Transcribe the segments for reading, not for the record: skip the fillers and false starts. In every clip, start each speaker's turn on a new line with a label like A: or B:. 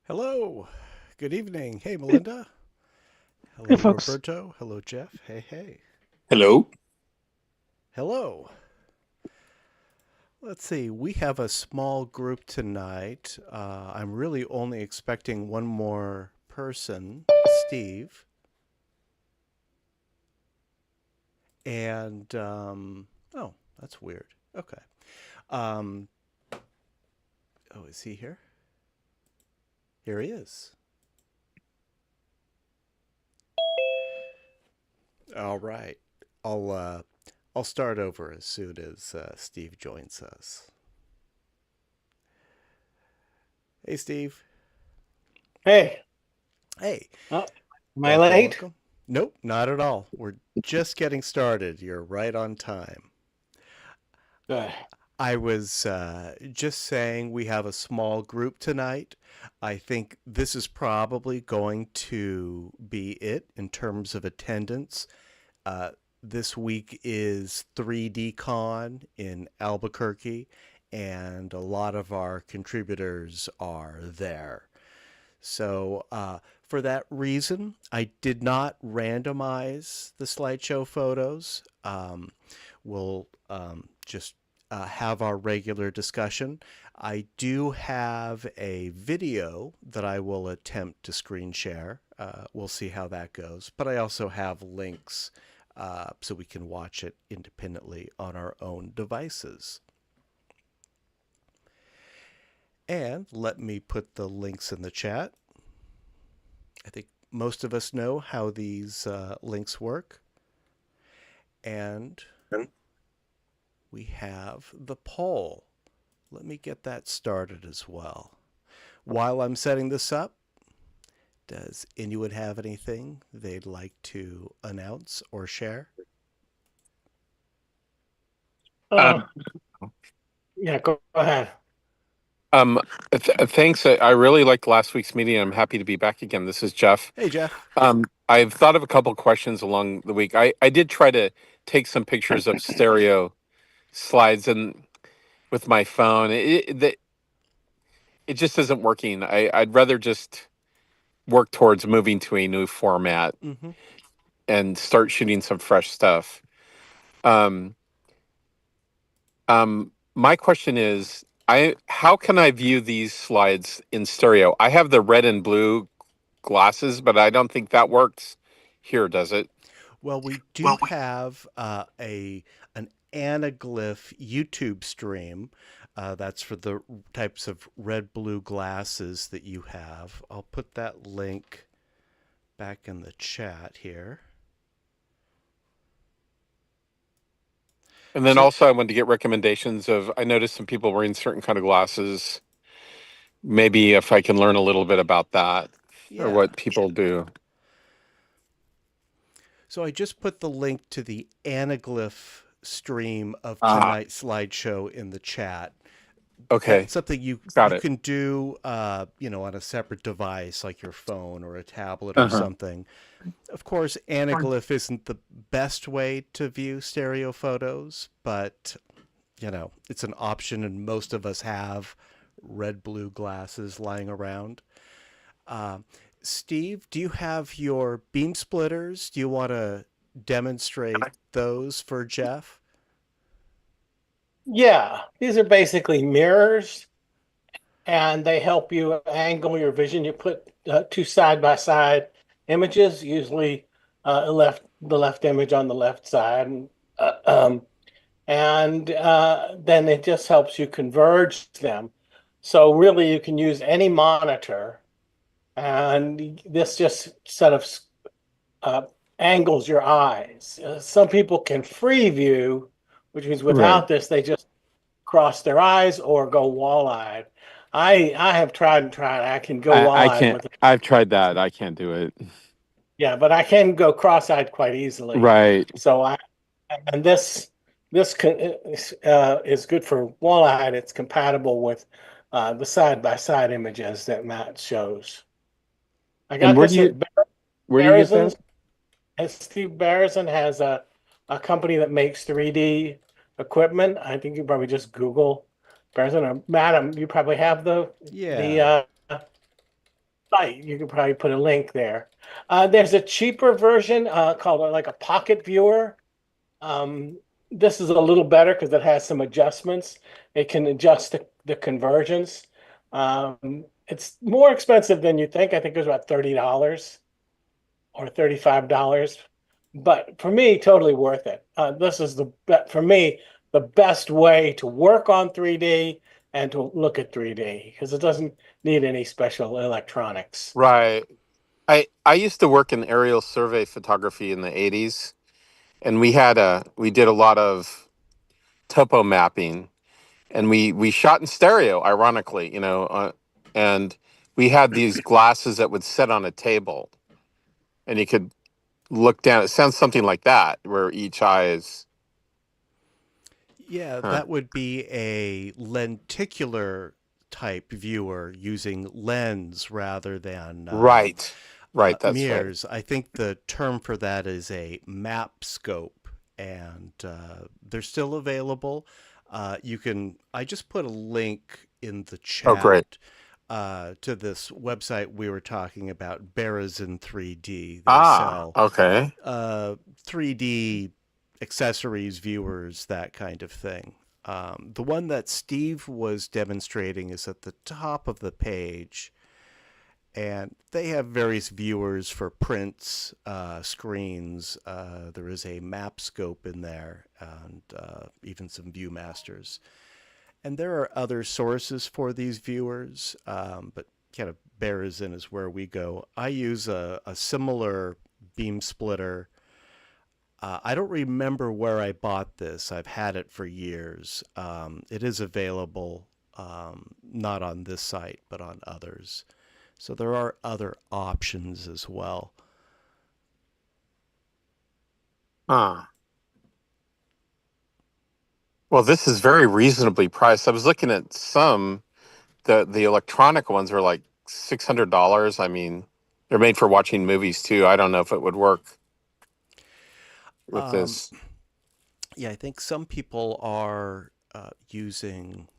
A: Hello. Good evening. Hey, Melinda.
B: Hey,
A: Hello,
B: folks.
A: Roberto. Hello, Jeff. Hey, hey.
C: Hello.
A: Hello. Let's see. We have a small group tonight. I'm really only expecting one more person, Steve. And, oh, that's weird. Okay. Um, oh, is he here? Here he is. All right. I'll, uh, I'll start over as soon as Steve joins us. Hey, Steve.
B: Hey.
A: Hey,
B: Oh, am I
A: welcome,
B: late?
A: welcome. Nope, not at all. We're just getting started. You're right on time.
B: Good.
A: I was just saying we have a small group tonight. I think this is probably going to be it in terms of attendance. Uh, this week is 3D Con in Albuquerque, and a lot of our contributors are there. So, for that reason, I did not randomize the slideshow photos. We'll just have our regular discussion. I do have a video that I will attempt to screen share. We'll see how that goes. But I also have links so we can watch it independently on our own devices. And let me put the links in the chat. I think most of us know how these links work. And we have the poll. Let me get that started as well. While I'm setting this up, does anyone have anything they'd like to announce or share?
B: Uh,
C: Um,
B: yeah, go ahead.
C: um, Thanks. I really liked last week's meeting. I'm happy to be back again. This is Jeff.
A: Hey, Jeff.
C: I've thought of a couple questions along the week. I did try to take some pictures of stereo slides and with my phone. It just isn't working. I'd rather just work towards moving to a new format
A: Mm-hmm.
C: and start shooting some fresh stuff. Um, my question is, I how can I view these slides in stereo? I have the red and blue glasses, but I don't think that works here, does it?
A: Well, we do have a an Anaglyph YouTube stream. That's for the types of red blue glasses that you have. I'll put that link back in the chat here.
C: And then
A: So,
C: also I wanted to get recommendations of, I noticed some people wearing certain kind of glasses. Maybe if I can learn a little bit about that or
A: yeah.
C: what people do.
A: So I just put the link to the Anaglyph stream of
C: Ah,
A: tonight's slideshow in the chat.
C: okay.
A: That's something
C: Got
A: you
C: it.
A: can do, on a separate device like your phone or a tablet or
C: Uh-huh.
A: something. Of course, Anaglyph isn't the best way to view stereo photos, but it's an option, and most of us have red blue glasses lying around. Uh, Steve, do you have your beam splitters? Do you want to demonstrate those for Jeff?
B: Yeah, these are basically mirrors, and they help you angle your vision. You put two side-by-side images, usually the left image on the left side, and then it just helps you converge them. So really, you can use any monitor, and this just sort of uh, angles your eyes. Some people can free view, which means
C: Right.
B: without this, they just cross their eyes or go wall-eyed. I have tried and tried. I can go
C: I
B: wall-eyed
C: can't,
B: with it.
C: I've tried that. I can't do it.
B: Yeah, but I can go cross-eyed quite easily.
C: Right.
B: So I and this is good for wall-eyed. It's compatible with the side-by-side images that Matt shows. I
C: And
B: got this at
C: where do you get that?
B: Bearison's. And Steve Barrison has a company that makes 3D equipment, I think you probably just Google Berenson, or Madam, you probably have the
A: Yeah.
B: site. You could probably put a link there. There's a cheaper version called like a pocket viewer. Um, this is a little better because it has some adjustments. It can adjust the conversions. It's more expensive than you think. I think it was about $30 or $35. But for me, totally worth it. This is for me, the best way to work on 3D and to look at 3D because it doesn't need any special electronics.
C: Right. I used to work in aerial survey photography in the 80s, and we did a lot of topo mapping, and we shot in stereo, ironically, and we had these glasses that would sit on a table, and you could look down. It sounds something like that, where each eye is.
A: Yeah,
C: Huh.
A: that would be a lenticular type viewer using lens rather than
C: Right. Right. That's right.
A: mirrors. I think the term for that is a map scope, and they're still available. I just put a link in the
C: Oh, great.
A: chat to this website we were talking about, Berenson 3D. They
C: Ah.
A: sell
C: Okay.
A: 3D accessories, viewers, that kind of thing. The one that Steve was demonstrating is at the top of the page, and they have various viewers for prints, screens. There is a map scope in there, and even some ViewMasters. And there are other sources for these viewers, but kind of Berenson is where we go. I use a similar beam splitter. I don't remember where I bought this. I've had it for years. It is available, not on this site, but on others. So there are other options as well.
C: Ah. Well, this is very reasonably priced. I was looking at some. The electronic ones are like $600. I mean, they're made for watching movies too. I don't know if it would work with
A: Um,
C: this.
A: yeah, I think some people are using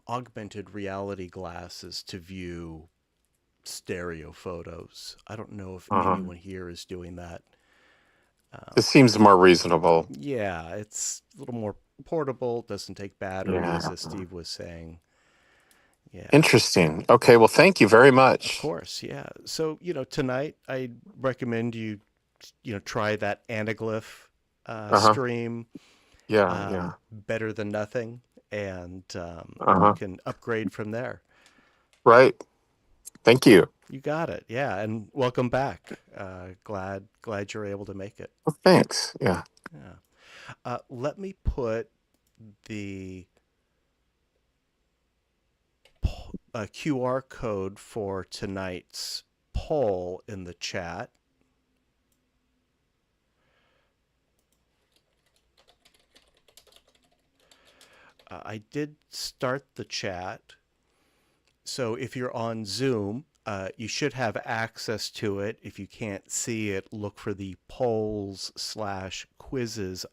A: augmented reality glasses to view stereo photos. I don't know if
C: Uh-huh.
A: anyone here is doing that.
C: This seems more reasonable.
A: Yeah, it's a little more portable, doesn't take batteries,
C: Yeah.
A: as Steve was saying. Yeah,
C: Interesting. Okay. Well, thank you very
A: of
C: much.
A: course. Yeah. So, tonight I recommend you try that Anaglyph
C: Uh-huh.
A: stream,
C: Yeah. Yeah.
A: better than nothing, and you
C: Uh-huh.
A: can upgrade from there.
C: Right. Thank you.
A: You got it. Yeah, and welcome back. Glad you're able to make it.
C: Well, thanks. Yeah.
A: Yeah. Let me put the QR code for tonight's poll in the chat. I did start the chat, so if you're on Zoom, you should have access to it. If you can't see it, look for the polls/quizzes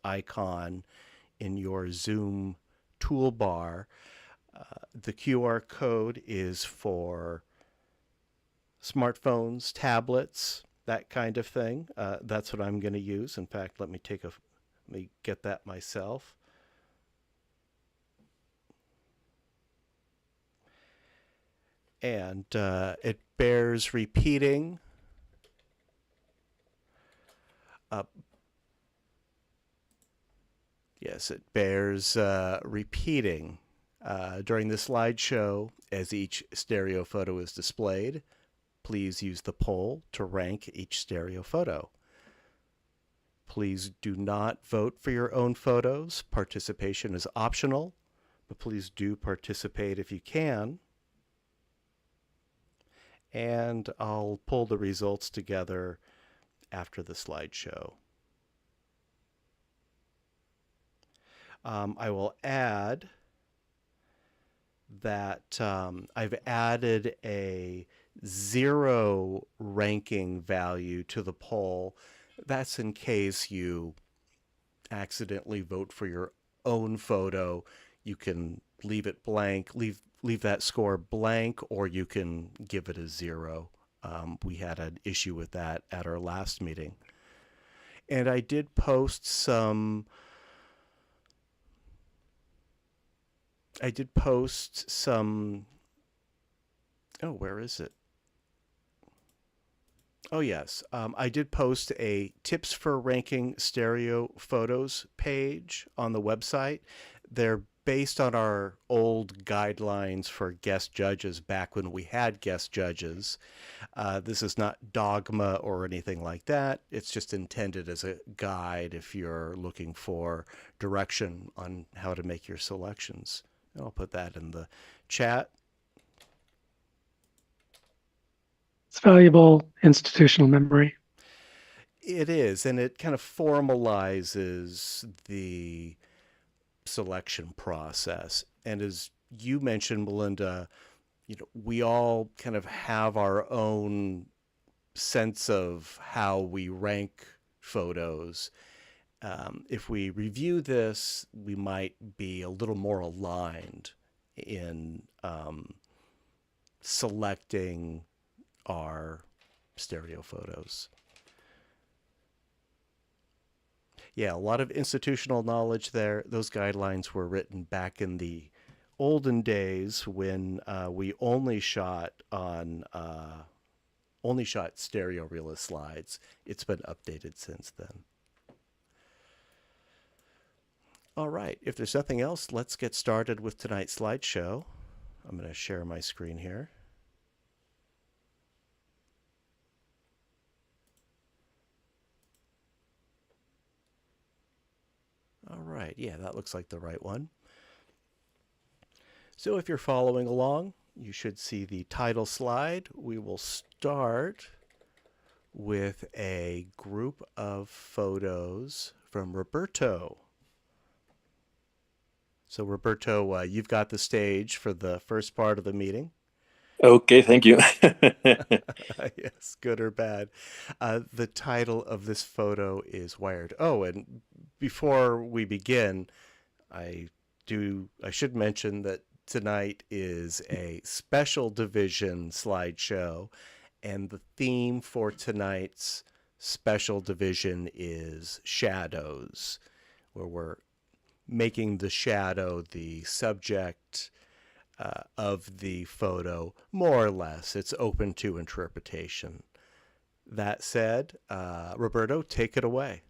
A: icon in your Zoom toolbar. The QR code is for smartphones, tablets, that kind of thing. That's what I'm going to use. In fact, let me get that myself. And it bears repeating. Yes, it bears repeating during the slideshow as each stereo photo is displayed. Please use the poll to rank each stereo photo. Please do not vote for your own photos. Participation is optional, but please do participate if you can. And I'll pull the results together after the slideshow. I will add that I've added a 0 ranking value to the poll. That's in case you accidentally vote for your own photo, you can leave it blank, leave that score blank, or you can give it a 0. We had an issue with that at our last meeting. And I did post some. Oh, where is it? Oh, yes. I did post a tips for ranking stereo photos page on the website. They're based on our old guidelines for guest judges back when we had guest judges. This is not dogma or anything like that. It's just intended as a guide if you're looking for direction on how to make your selections. And I'll put that in the chat.
D: It's valuable institutional memory.
A: It is, and it kind of formalizes the selection process. And as you mentioned, Melinda, we all kind of have our own sense of how we rank photos. If we review this, we might be a little more aligned in selecting our stereo photos. Yeah, a lot of institutional knowledge there. Those guidelines were written back in the olden days when we only shot stereo realist slides. It's been updated since then. All right, if there's nothing else, let's get started with tonight's slideshow. I'm going to share my screen here. All right, yeah, that looks like the right one. So if you're following along, you should see the title slide. We will start with a group of photos from Roberto. So Roberto, you've got the stage for the first part of the meeting.
E: Okay, thank you.
A: Yes, good or bad. The title of this photo is Wired. Oh, and before we begin, I should mention that tonight is a special division slideshow, and the theme for tonight's special division is shadows, where we're making the shadow the subject of the photo, more or less. It's open to interpretation. That said, Roberto, take it away.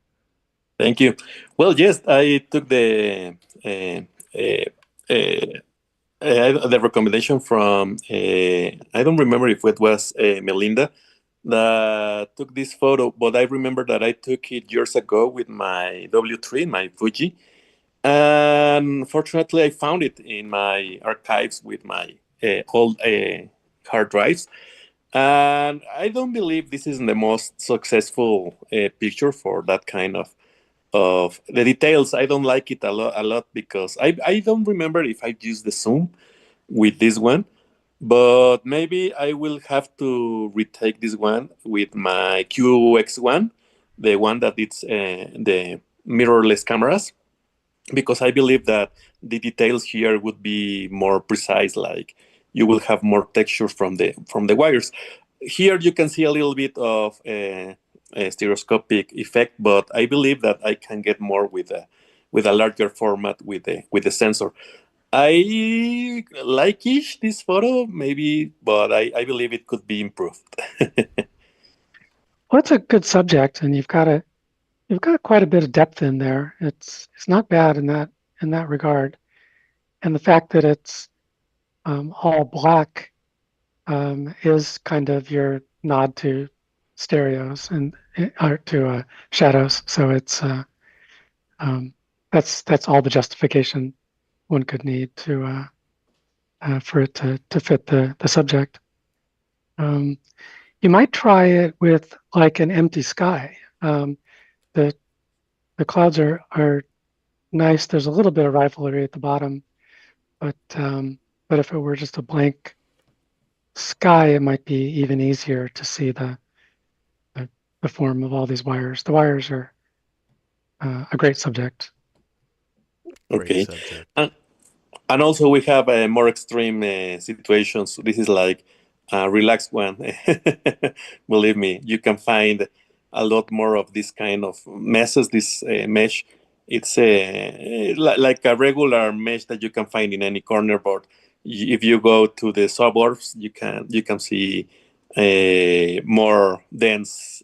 E: Thank you. Well, yes, I took the recommendation from, I don't remember if it was Melinda that took this photo, but I remember that I took it years ago with my W3, my Fuji. And fortunately, I found it in my archives with my old hard drives. And I don't believe this is the most successful picture for that kind of the details. I don't like it a lot because I don't remember if I used the zoom with this one, but maybe I will have to retake this one with my QX1, the one that it's the mirrorless cameras, because I believe that the details here would be more precise. Like you will have more texture from the wires. Here you can see a little bit of a stereoscopic effect, but I believe that I can get more with a larger format with the sensor. I like-ish this photo, maybe, but I believe it could be improved.
D: Well, it's a good subject, and you've got quite a bit of depth in there. It's not bad in that regard, and the fact that it's all black is kind of your nod to stereos and or to shadows. So it's that's all the justification one could need to for it to fit the subject. You might try it with like an empty sky. The clouds are nice. There's a little bit of rivalry at the bottom, but if it were just a blank sky, it might be even easier to see the form of all these wires. The wires are a great subject.
A: Great
E: Okay.
A: subject.
E: And also we have more extreme situations. This is like a relaxed one. Believe me, you can find a lot more of this kind of messes. This mesh, it's like a regular mesh that you can find in any corner board. If you go to the suburbs, you can see more dense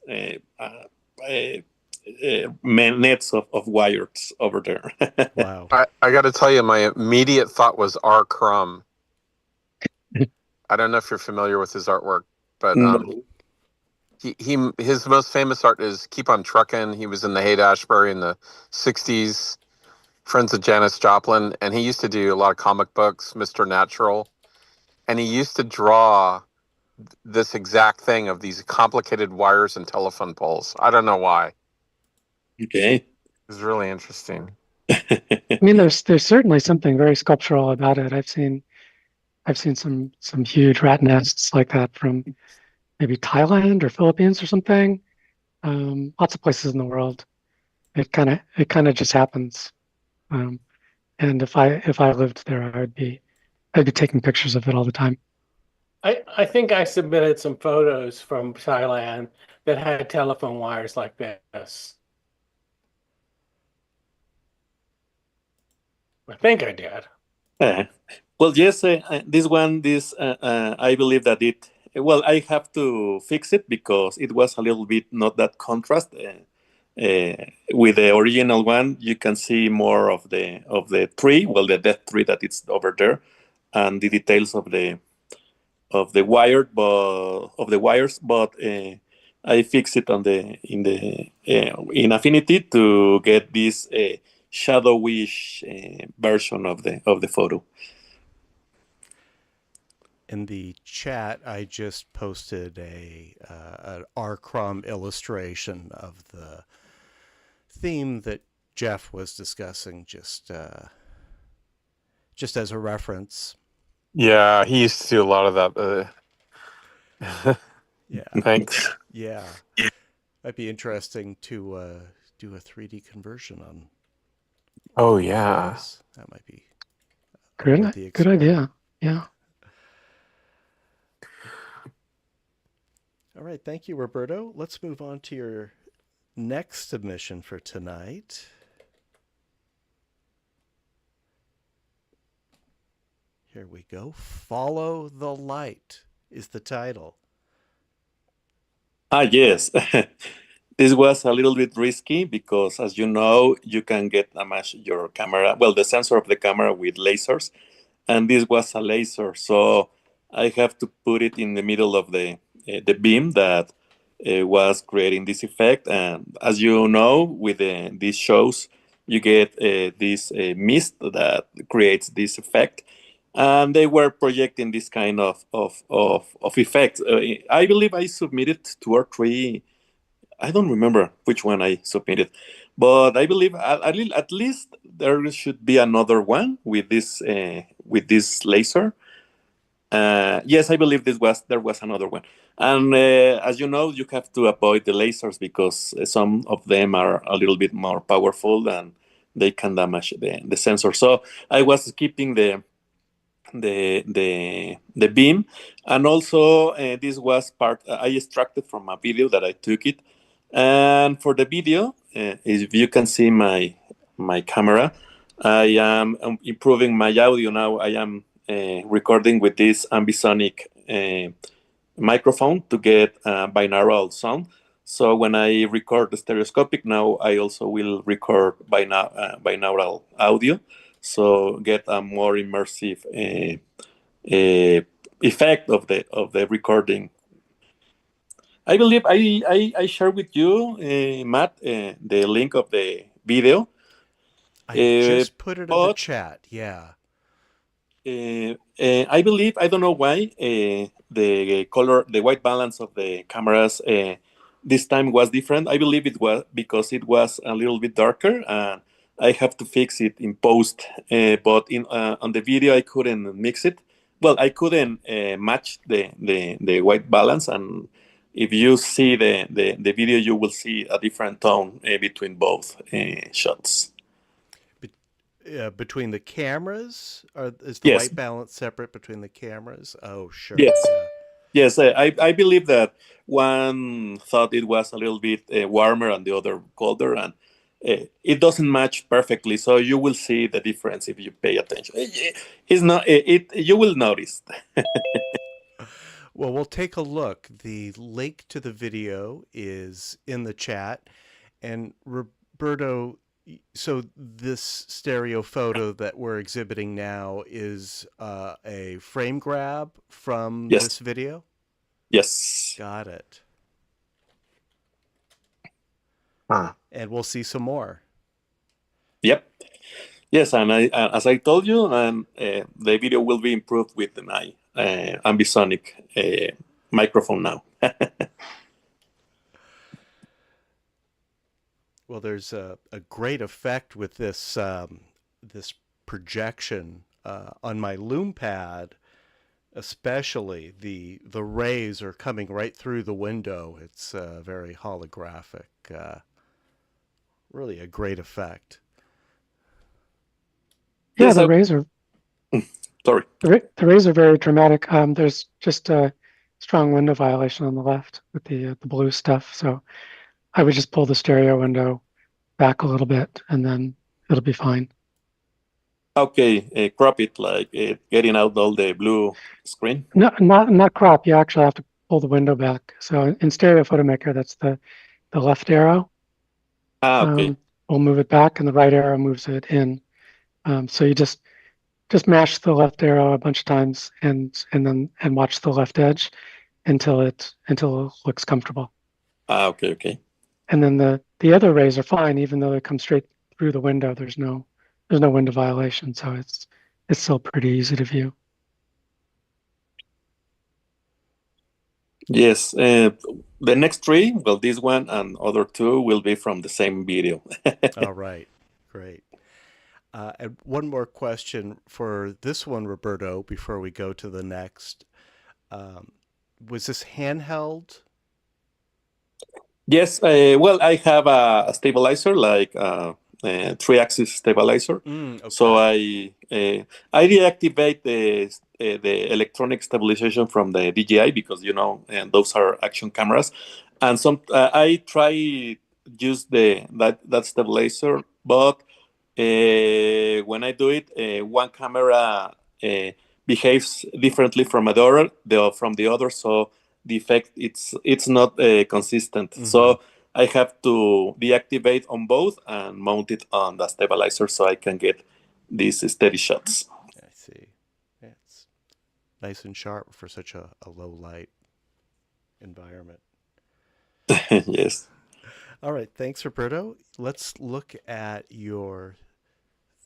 E: nets of wires over there.
A: Wow.
C: I got to tell you, my immediate thought was R. Crumb. I don't know if you're familiar with his artwork, but
E: No.
C: his most famous art is Keep on Truckin'. He was in the Haight-Ashbury in the 60s, friends of Janis Joplin, and he used to do a lot of comic books, Mr. Natural, and he used to draw this exact thing of these complicated wires and telephone poles. I don't know why.
E: Okay.
C: It was really interesting.
D: I mean, there's certainly something very sculptural about it. I've seen some huge rat nests like that from maybe Thailand or Philippines or something. Lots of places in the world. It kind of just happens. And if I lived there, I'd be taking pictures of it all the time.
B: I think I submitted some photos from Thailand that had telephone wires like this. I think I did.
E: Well, yes, I believe that well, I have to fix it because it was a little bit not that contrast. With the original one, you can see more of the tree, well, the death tree that it's over there, and the details of the wires, but I fix it in Affinity to get this shadowish version of the photo.
A: In the chat, I just posted an R. Crumb illustration of the theme that Jeff was discussing, just as a reference.
C: Yeah, he used to do a lot of that.
A: Yeah.
C: Thanks.
A: Yeah. Might be interesting to do a 3D conversion on.
C: Oh, yeah.
A: This. That might be
D: Good idea. Yeah.
A: All right. Thank you, Roberto. Let's move on to your next submission for tonight. Here we go. Follow the Light is the title.
E: Yes. This was a little bit risky because, as you know, you can get damage your camera, well, the sensor of the camera with lasers, and this was a laser, so I have to put it in the middle of the beam that was creating this effect. And as you know, with these shows, you get this mist that creates this effect, and they were projecting this kind of effect. I believe I submitted 2 or 3. I don't remember which one I submitted, but I believe at least there should be another one with this laser. Yes, I believe there was another one. And as you know, you have to avoid the lasers because some of them are a little bit more powerful and they can damage the sensor. So I was skipping the beam, and also this was part I extracted from a video that I took it. And for the video, if you can see my camera, I am improving my audio now. I am recording with this ambisonic microphone to get binaural sound. So when I record the stereoscopic now, I also will record binaural audio, so get a more immersive effect of the recording. I believe I shared with you, Matt, the link of the video.
A: I just put it in the chat. Yeah.
E: I believe, I don't know why, the white balance of the cameras this time was different. I believe it was because it was a little bit darker, and I have to fix it in post. But on the video, I couldn't mix it. Well, I couldn't match the white balance, and if you see the video, you will see a different tone between both shots.
A: between the cameras? Or is the
E: Yes,
A: white balance separate between the cameras? Oh, sure.
E: yes,
A: Yeah.
E: yes. I believe that one thought it was a little bit warmer and the other colder, and it doesn't match perfectly. So you will see the difference if you pay attention. It's not it. You will notice.
A: Well, we'll take a look. The link to the video is in the chat. And Roberto, so this stereo photo that we're exhibiting now is a frame grab from
E: Yes,
A: this video?
E: yes.
A: Got it.
E: Ah.
A: And we'll see some more.
E: Yep. Yes, and as I told you, and the video will be improved with my ambisonic microphone now.
A: Well, there's a great effect with this this projection on my loom pad, especially the rays are coming right through the window. It's very holographic. Really a great effect.
D: Yeah,
E: Yes,
D: the rays are
E: sorry.
D: the rays are very dramatic. There's just a strong window violation on the left with the blue stuff. So I would just pull the stereo window back a little bit, and then it'll be fine.
E: Okay, crop it like getting out all the blue screen.
D: No, not crop. You actually have to pull the window back. So in Stereo Photomaker, that's the left arrow.
E: Okay.
D: We'll move it back, and the right arrow moves it in. So you just mash the left arrow a bunch of times, and watch the left edge until it looks comfortable.
E: Okay, okay.
D: And then the other rays are fine, even though they come straight through the window. There's no window violation, so it's still pretty easy to view.
E: Yes, the next three, well, this one and other two will be from the same video.
A: All right, great. And one more question for this one, Roberto, before we go to the next. Was this handheld?
E: Yes, well, I have a stabilizer, like three-axis stabilizer.
A: Okay.
E: So I deactivate the electronic stabilization from the DJI because and those are action cameras, and I try use that stabilizer, but when I do it, one camera behaves differently from from the other, so the effect it's not consistent.
A: Mm-hmm.
E: So I have to deactivate on both and mount it on the stabilizer so I can get these steady shots.
A: I see. Yeah, it's nice and sharp for such a low light environment.
E: Yes.
A: All right, thanks, Roberto. Let's look at your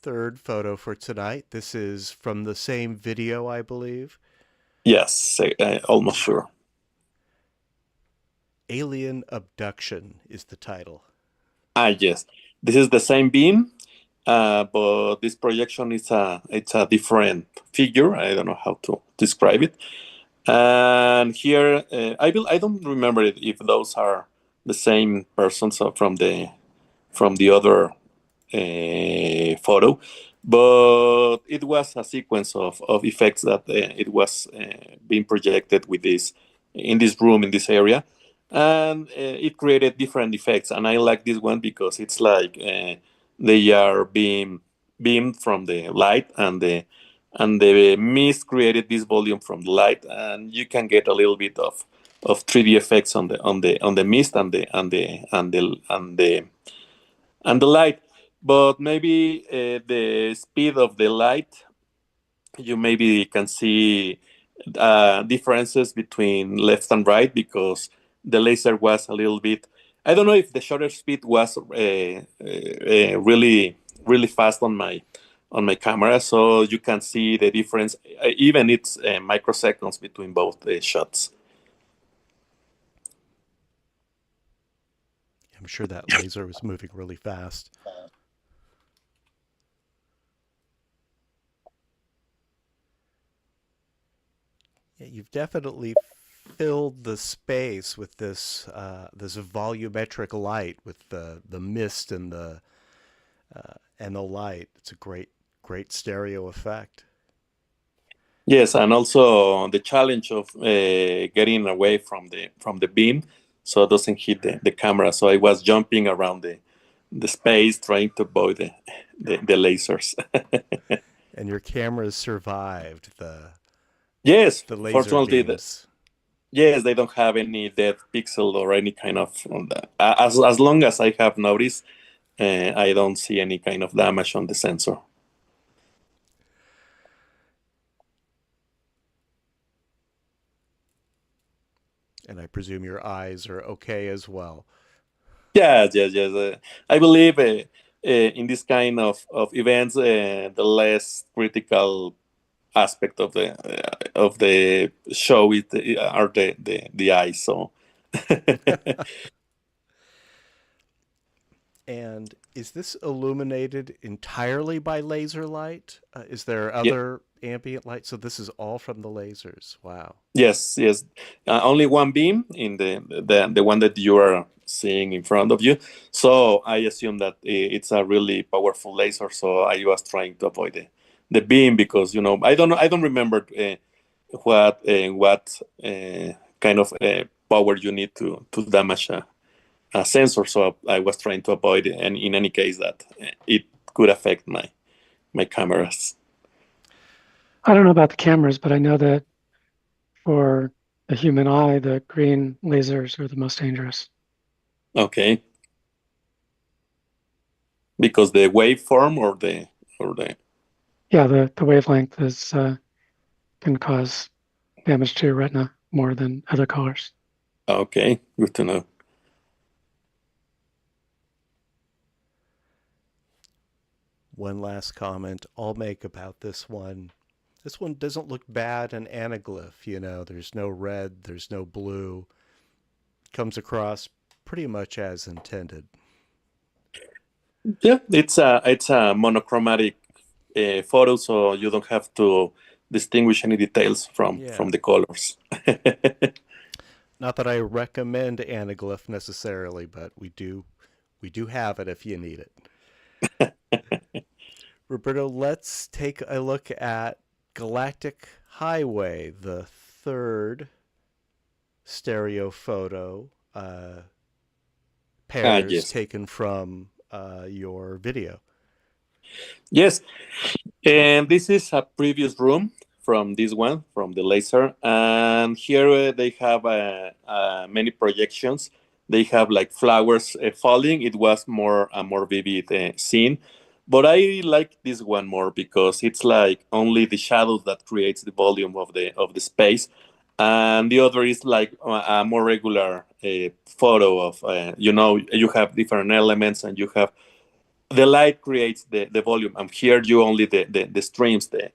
A: third photo for tonight. This is from the same video, I believe.
E: Yes, almost sure.
A: Alien Abduction is the title.
E: Yes. This is the same beam, but this projection is it's a different figure. I don't know how to describe it. And here, I don't remember if those are the same persons from the other photo, but it was a sequence of effects that it was being projected with this in this room in this area, and it created different effects. And I like this one because it's like they are being beamed from the light, and the mist created this volume from the light, and you can get a little bit of 3D effects on the mist and the light. But maybe the speed of the light, you maybe can see differences between left and right because the laser was a little bit. I don't know if the shutter speed was really really fast on my camera, so you can see the difference. Even it's microseconds between both the shots.
A: I'm sure that laser was moving really fast. Yeah, you've definitely filled the space with this this volumetric light with the mist and and the light. It's a great stereo effect.
E: Yes, and also the challenge of getting away from the beam, so it doesn't hit the camera. So I was jumping around the space trying to avoid the lasers.
A: And your cameras survived
E: Yes,
A: the laser
E: fortunately,
A: beams.
E: yes, they don't have any dead pixel or any kind of as long as I have noticed, I don't see any kind of damage on the sensor.
A: And I presume your eyes are okay as well.
E: Yes. I believe in this kind of events, the less critical aspect of the show are the eyes. So.
A: And is this illuminated entirely by laser light? Is there
E: Yeah.
A: other ambient light? So this is all from the lasers. Wow.
E: Yes. Only one beam in the one that you are seeing in front of you. So I assume that it's a really powerful laser. So I was trying to avoid the beam because I don't remember what kind of power you need to damage a sensor. So I was trying to avoid it, and in any case that it could affect my cameras.
D: I don't know about the cameras, but I know that for the human eye, the green lasers are the most dangerous.
E: Okay. Because the waveform or the
D: Yeah, the wavelength is can cause damage to your retina more than other colors.
E: okay, good to know.
A: One last comment I'll make about this one. This one doesn't look bad in Anaglyph. There's no red, there's no blue. Comes across pretty much as intended.
E: Yeah, it's a monochromatic photo, so you don't have to distinguish any details from the colors.
A: Not that I recommend Anaglyph necessarily, but we do have it if you need it. Roberto, let's take a look at Galactic Highway, the third stereo photo pairs
E: Yes.
A: taken from your video.
E: Yes, and this is a previous room from this one, from the laser, and here they have many projections. They have like flowers falling. It was a more vivid scene, but I like this one more because it's like only the shadows that creates the volume of the space, and the other is like a more regular photo of you have different elements and you have the light creates the volume, and here you only the streams, the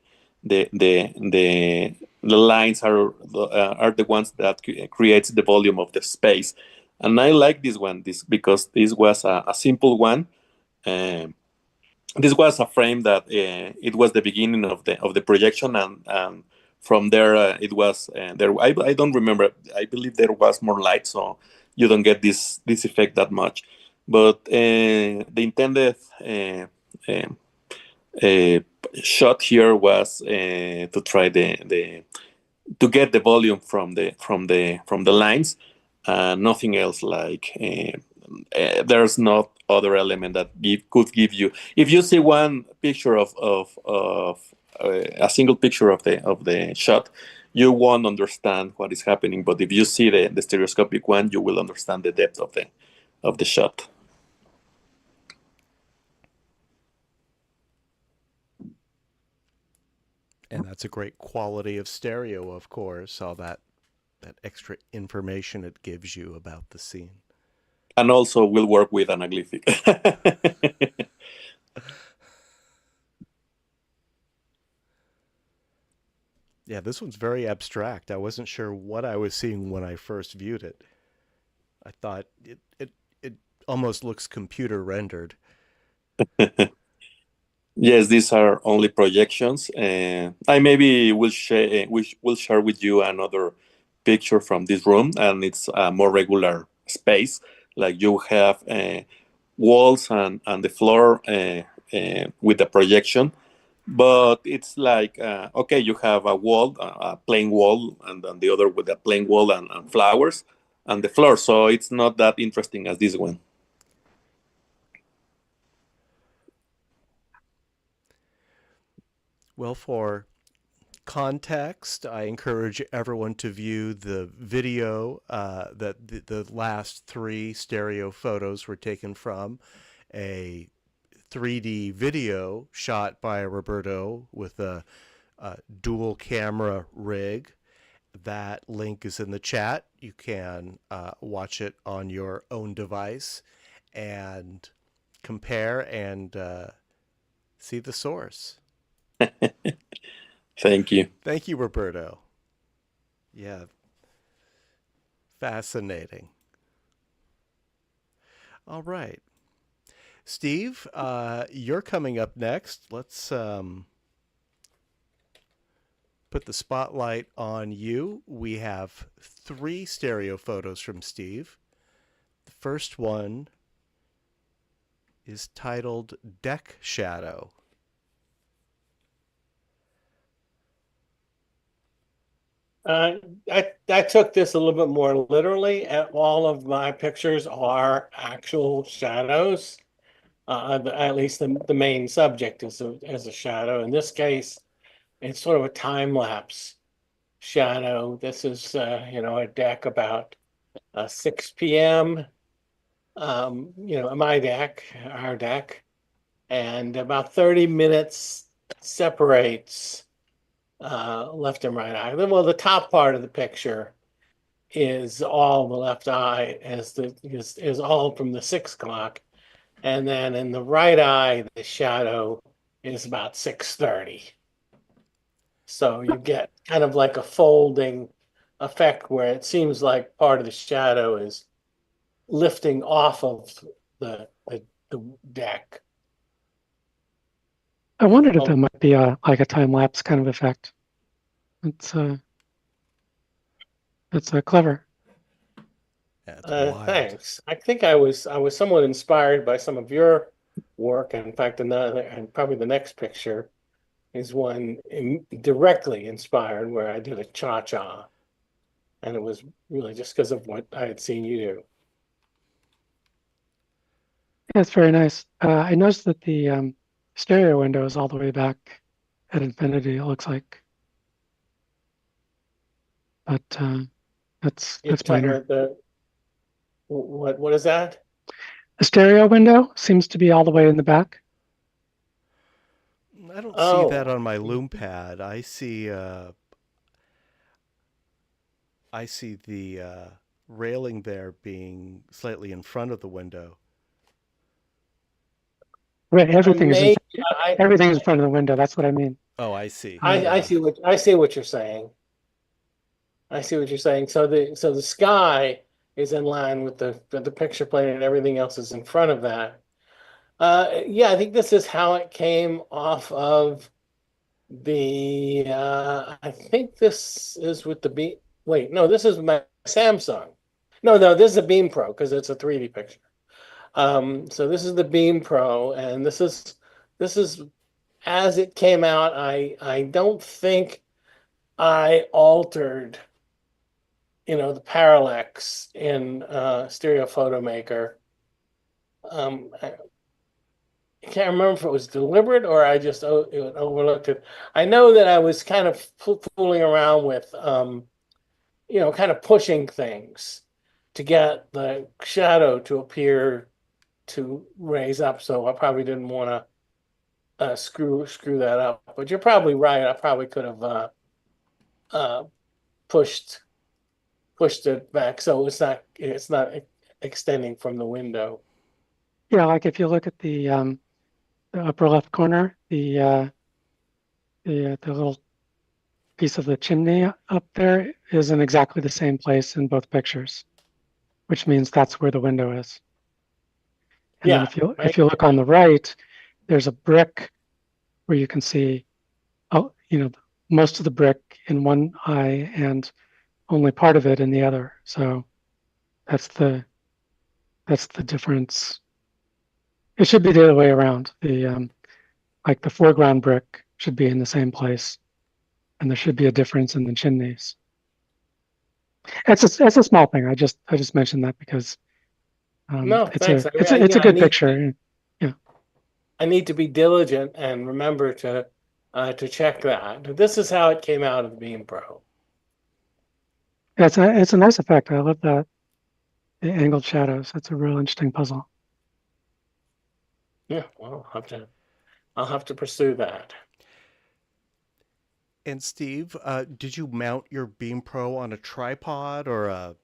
E: lines are the ones that creates the volume of the space. And I like this one because this was a simple one. This was a frame that it was the beginning of the projection, and from there it was there. I don't remember. I believe there was more light, so you don't get this effect that much. But the intended shot here was to try to get the volume from the lines, nothing else. Like there's not other element that could give you. If you see one picture of a single picture of the shot, you won't understand what is happening. But if you see the stereoscopic one, you will understand the depth of the shot.
A: And that's a great quality of stereo, of course, all that extra information it gives you about the scene.
E: And also will work with anaglyphic.
A: Yeah, this one's very abstract. I wasn't sure what I was seeing when I first viewed it. I thought it almost looks computer rendered.
E: Yes, these are only projections. I maybe will share with you another picture from this room, and it's a more regular space. Like you have walls and the floor with the projection. But it's like, okay, you have a wall, a plain wall, and then the other with a plain wall and flowers, and the floor. So it's not that interesting as this one.
A: Well, for context, I encourage everyone to view the video that the last 3 stereo photos were taken from a 3D video shot by Roberto with a dual camera rig. That link is in the chat. You can watch it on your own device and compare and see the source.
E: Thank you.
A: Thank you, Roberto. Yeah. Fascinating. All right. Steve, you're coming up next. Let's put the spotlight on you. We have 3 stereo photos from Steve. The first one is titled Deck Shadow.
B: I took this a little bit more literally. All of my pictures are actual shadows. At least the main subject is a shadow. In this case, it's sort of a time lapse shadow. This is a deck about 6 p.m. My deck, our deck, and about 30 minutes separates left and right eye. Well, the top part of the picture is all the left eye is all from the 6 o'clock, and then in the right eye the shadow is about 6:30. So you get kind of like a folding effect where it seems like part of the shadow is lifting off of the deck.
D: I wondered if that might be like a time lapse kind of effect. That's clever.
A: That's wild.
B: Thanks. I think I was somewhat inspired by some of your work. In fact, and probably the next picture is one directly inspired where I did a cha-cha, and it was really just because of what I had seen you do.
D: That's very nice. I noticed that the stereo window is all the way back at infinity, it looks like. But that's minor.
B: What is that?
D: The stereo window seems to be all the way in the back.
A: I don't see that on my loom pad. I see the railing there being slightly in front of the window.
D: Right, everything's in front of the window. That's what I mean.
A: Oh, I see.
B: I see what you're saying. I see what you're saying. So the sky is in line with the picture plane, and everything else is in front of that. Yeah, I think this is how it came off of the. I think this is with the Beam. Wait, no, this is my Samsung. No, this is a Beam Pro because it's a 3D picture. So this is the Beam Pro, and this is as it came out. I don't think I altered, the parallax in Stereo Photo Maker. I can't remember if it was deliberate or I just overlooked it. I know that I was kind of fooling around with, kind of pushing things to get the shadow to appear to raise up. So I probably didn't want to screw that up. But you're probably right. I probably could have pushed it back so it's not extending from the window.
D: Yeah, like if you look at the upper left corner, the little piece of the chimney up there is in exactly the same place in both pictures, which means that's where the window is. And then if you look on the right, there's a brick where you can see, most of the brick in one eye and only part of it in the other. So that's the difference. It should be the other way around. The like the foreground brick should be in the same place, and there should be a difference in the chimneys. It's a small thing. I just mentioned that because
B: No,
D: it's
B: thanks.
D: a good picture. Yeah.
B: I need to be diligent and remember to check that. This is how it came out of the Beam Pro.
D: Yeah, it's a nice effect. I love that. The angled shadows. That's a real interesting puzzle.
B: Yeah, well, I'll have to pursue that.
A: And Steve, did you mount your Beam Pro on a tripod or a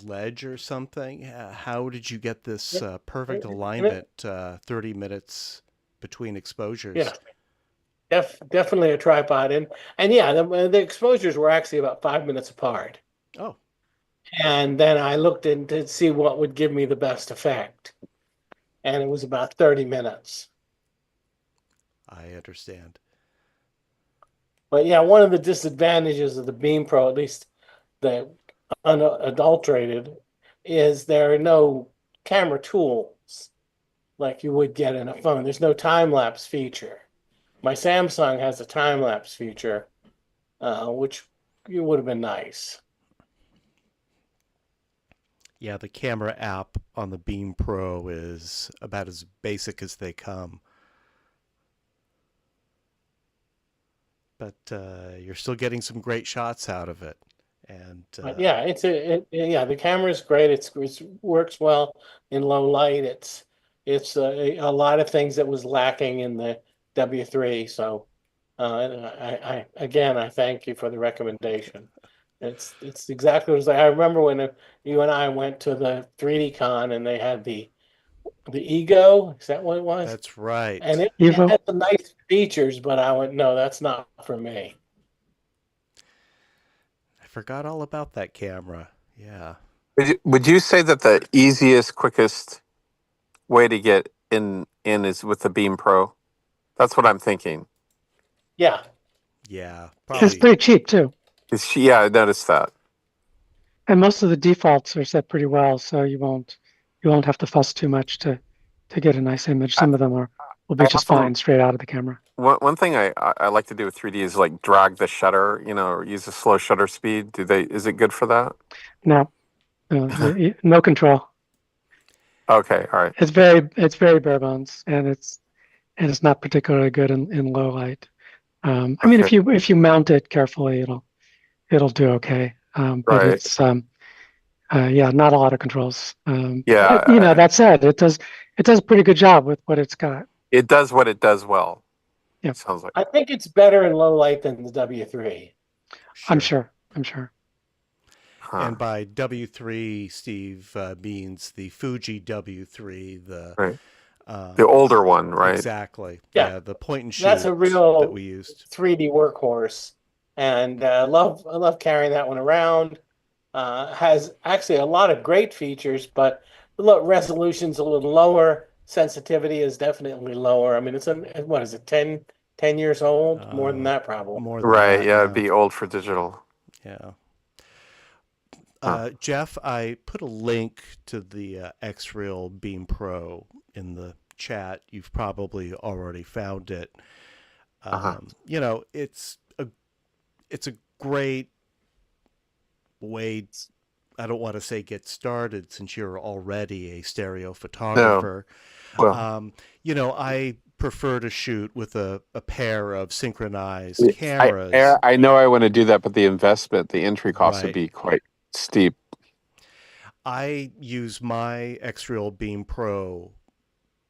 A: ledge or something? How did you get this perfect alignment 30 minutes between exposures?
B: Yeah, definitely a tripod. And yeah, the exposures were actually about 5 minutes apart.
A: Oh,
B: And then I looked in to see what would give me the best effect. And it was about 30 minutes.
A: I understand.
B: But yeah, one of the disadvantages of the Beam Pro, at least the unadulterated, is there are no camera tools like you would get in a phone. There's no time-lapse feature. My Samsung has a time-lapse feature, which would have been nice.
A: Yeah, the camera app on the Beam Pro is about as basic as they come. But you're still getting some great shots out of it. And
B: yeah, the camera is great. It works well in low light. It's a lot of things that was lacking in the W3. So I thank you for the recommendation. It's exactly what I remember when you and I went to the 3D Con and they had the Ego. Is that what it was?
A: that's right.
B: And it had some nice features, but I went, no, that's not for me.
A: I forgot all about that camera. Yeah.
C: Would you say that the easiest, quickest way to get in is with the Beam Pro? That's what I'm thinking.
B: Yeah.
A: Yeah.
D: It's pretty cheap too.
C: Yeah, I noticed that.
D: And most of the defaults are set pretty well, so you won't have to fuss too much to get a nice image. Some of them will be just fine straight out of the camera.
C: One thing I like to do with 3D is like drag the shutter, or use a slow shutter speed. Is it good for that?
D: No, no control.
C: Okay, all right.
D: It's very bare bones, and it's not particularly good in low light. I mean, if you mount it carefully, it'll do okay. But
C: right.
D: it's not a lot of controls.
C: Yeah.
D: That said, it does a pretty good job with what it's got.
C: It does what it does well.
D: Yeah,
C: sounds like.
B: I think it's better in low light than the W3.
D: Sure. I'm sure.
C: Huh.
A: And by W3, Steve means the Fuji W3,
C: the older one, right?
A: Exactly.
B: Yeah,
A: the point and shoot.
B: That's a real
A: that we used.
B: 3D workhorse, and I love carrying that one around. Has actually a lot of great features, but the resolution's a little lower. Sensitivity is definitely lower. I mean, what is it, 10 years old? More than that, probably.
A: More than
C: Right,
A: that,
C: yeah, it'd be old for digital.
A: Yeah.
C: Huh.
A: Jeff, I put a link to the X-Real Beam Pro in the chat. You've probably already found it. It's a great way. I don't want to say get started since you're already a stereo photographer.
C: No. Well,
A: I prefer to shoot with a pair of synchronized cameras.
C: I know I want to do that, but the entry cost would be quite steep.
A: I use my X-Real Beam Pro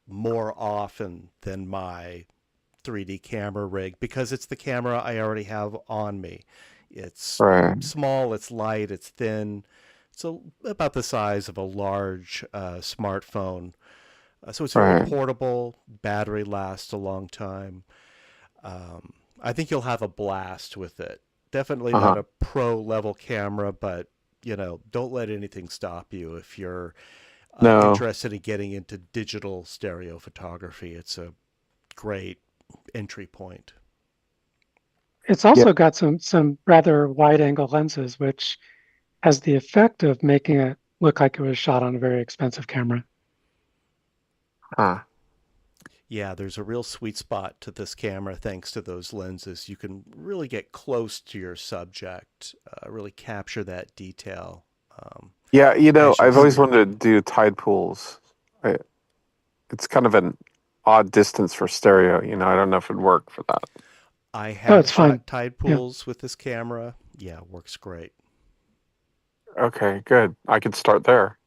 A: more often than my 3D camera rig because it's the camera I already have on me. It's small, it's light, it's thin. It's about the size of a large smartphone. So it's very portable. Battery lasts a long time. I think you'll have a blast with it. Definitely not a pro level camera, but don't let anything stop you if you're interested in getting into digital stereo photography. It's a great entry point.
D: It's also got some rather wide angle lenses, which has the effect of making it look like it was shot on a very expensive camera.
A: Yeah, there's a real sweet spot to this camera thanks to those lenses. You can really get close to your subject, really capture that detail.
C: Yeah,
A: As you
C: I've always
A: see.
C: wanted to do tide pools. I, it's kind of an odd distance for stereo. I don't know if it'd work for that.
A: I
D: Oh,
A: have
D: it's fine.
A: shot tide
D: Yeah.
A: pools with this camera. Yeah, works great.
C: Okay, good. I could start there.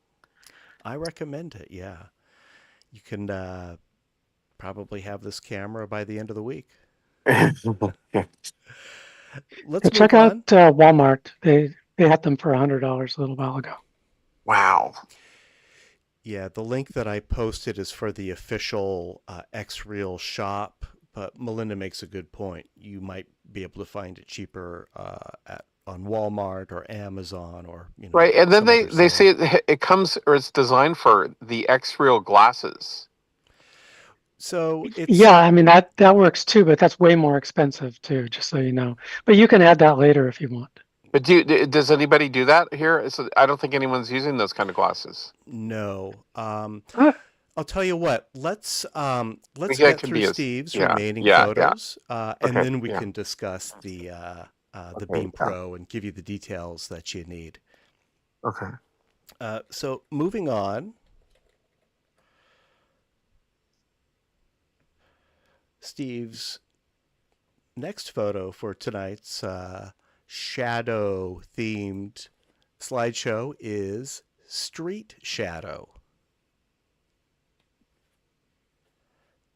A: I recommend it. Yeah, you can probably have this camera by the end of the week.
C: Yeah.
A: Let's
D: Check
A: move
D: out
A: on.
D: Walmart. They had them for $100 a little while ago.
C: Wow.
A: Yeah, the link that I posted is for the official X-Reel shop, but Melinda makes a good point. You might be able to find it cheaper on Walmart or Amazon or
C: Right, and then
A: some
C: they
A: other
C: they say
A: seller.
C: it comes or it's designed for the X-Reel glasses.
A: So it's
D: Yeah, I mean that works too, but that's way more expensive too, just so you know. But you can add that later if you want.
C: But does anybody do that here? I don't think anyone's using those kind of glasses.
A: no.
D: Ah,
A: I'll tell you what. Let's
C: Maybe that
A: get
C: could
A: through
C: be
A: Steve's
C: yeah,
A: remaining
C: yeah, yeah.
A: photos, and
C: Okay,
A: then we
C: yeah.
A: can discuss the
C: Okay,
A: Beam
C: yeah.
A: Pro and give you the details that you need.
C: Okay.
A: So moving on, Steve's next photo for tonight's shadow themed slideshow is Street Shadow.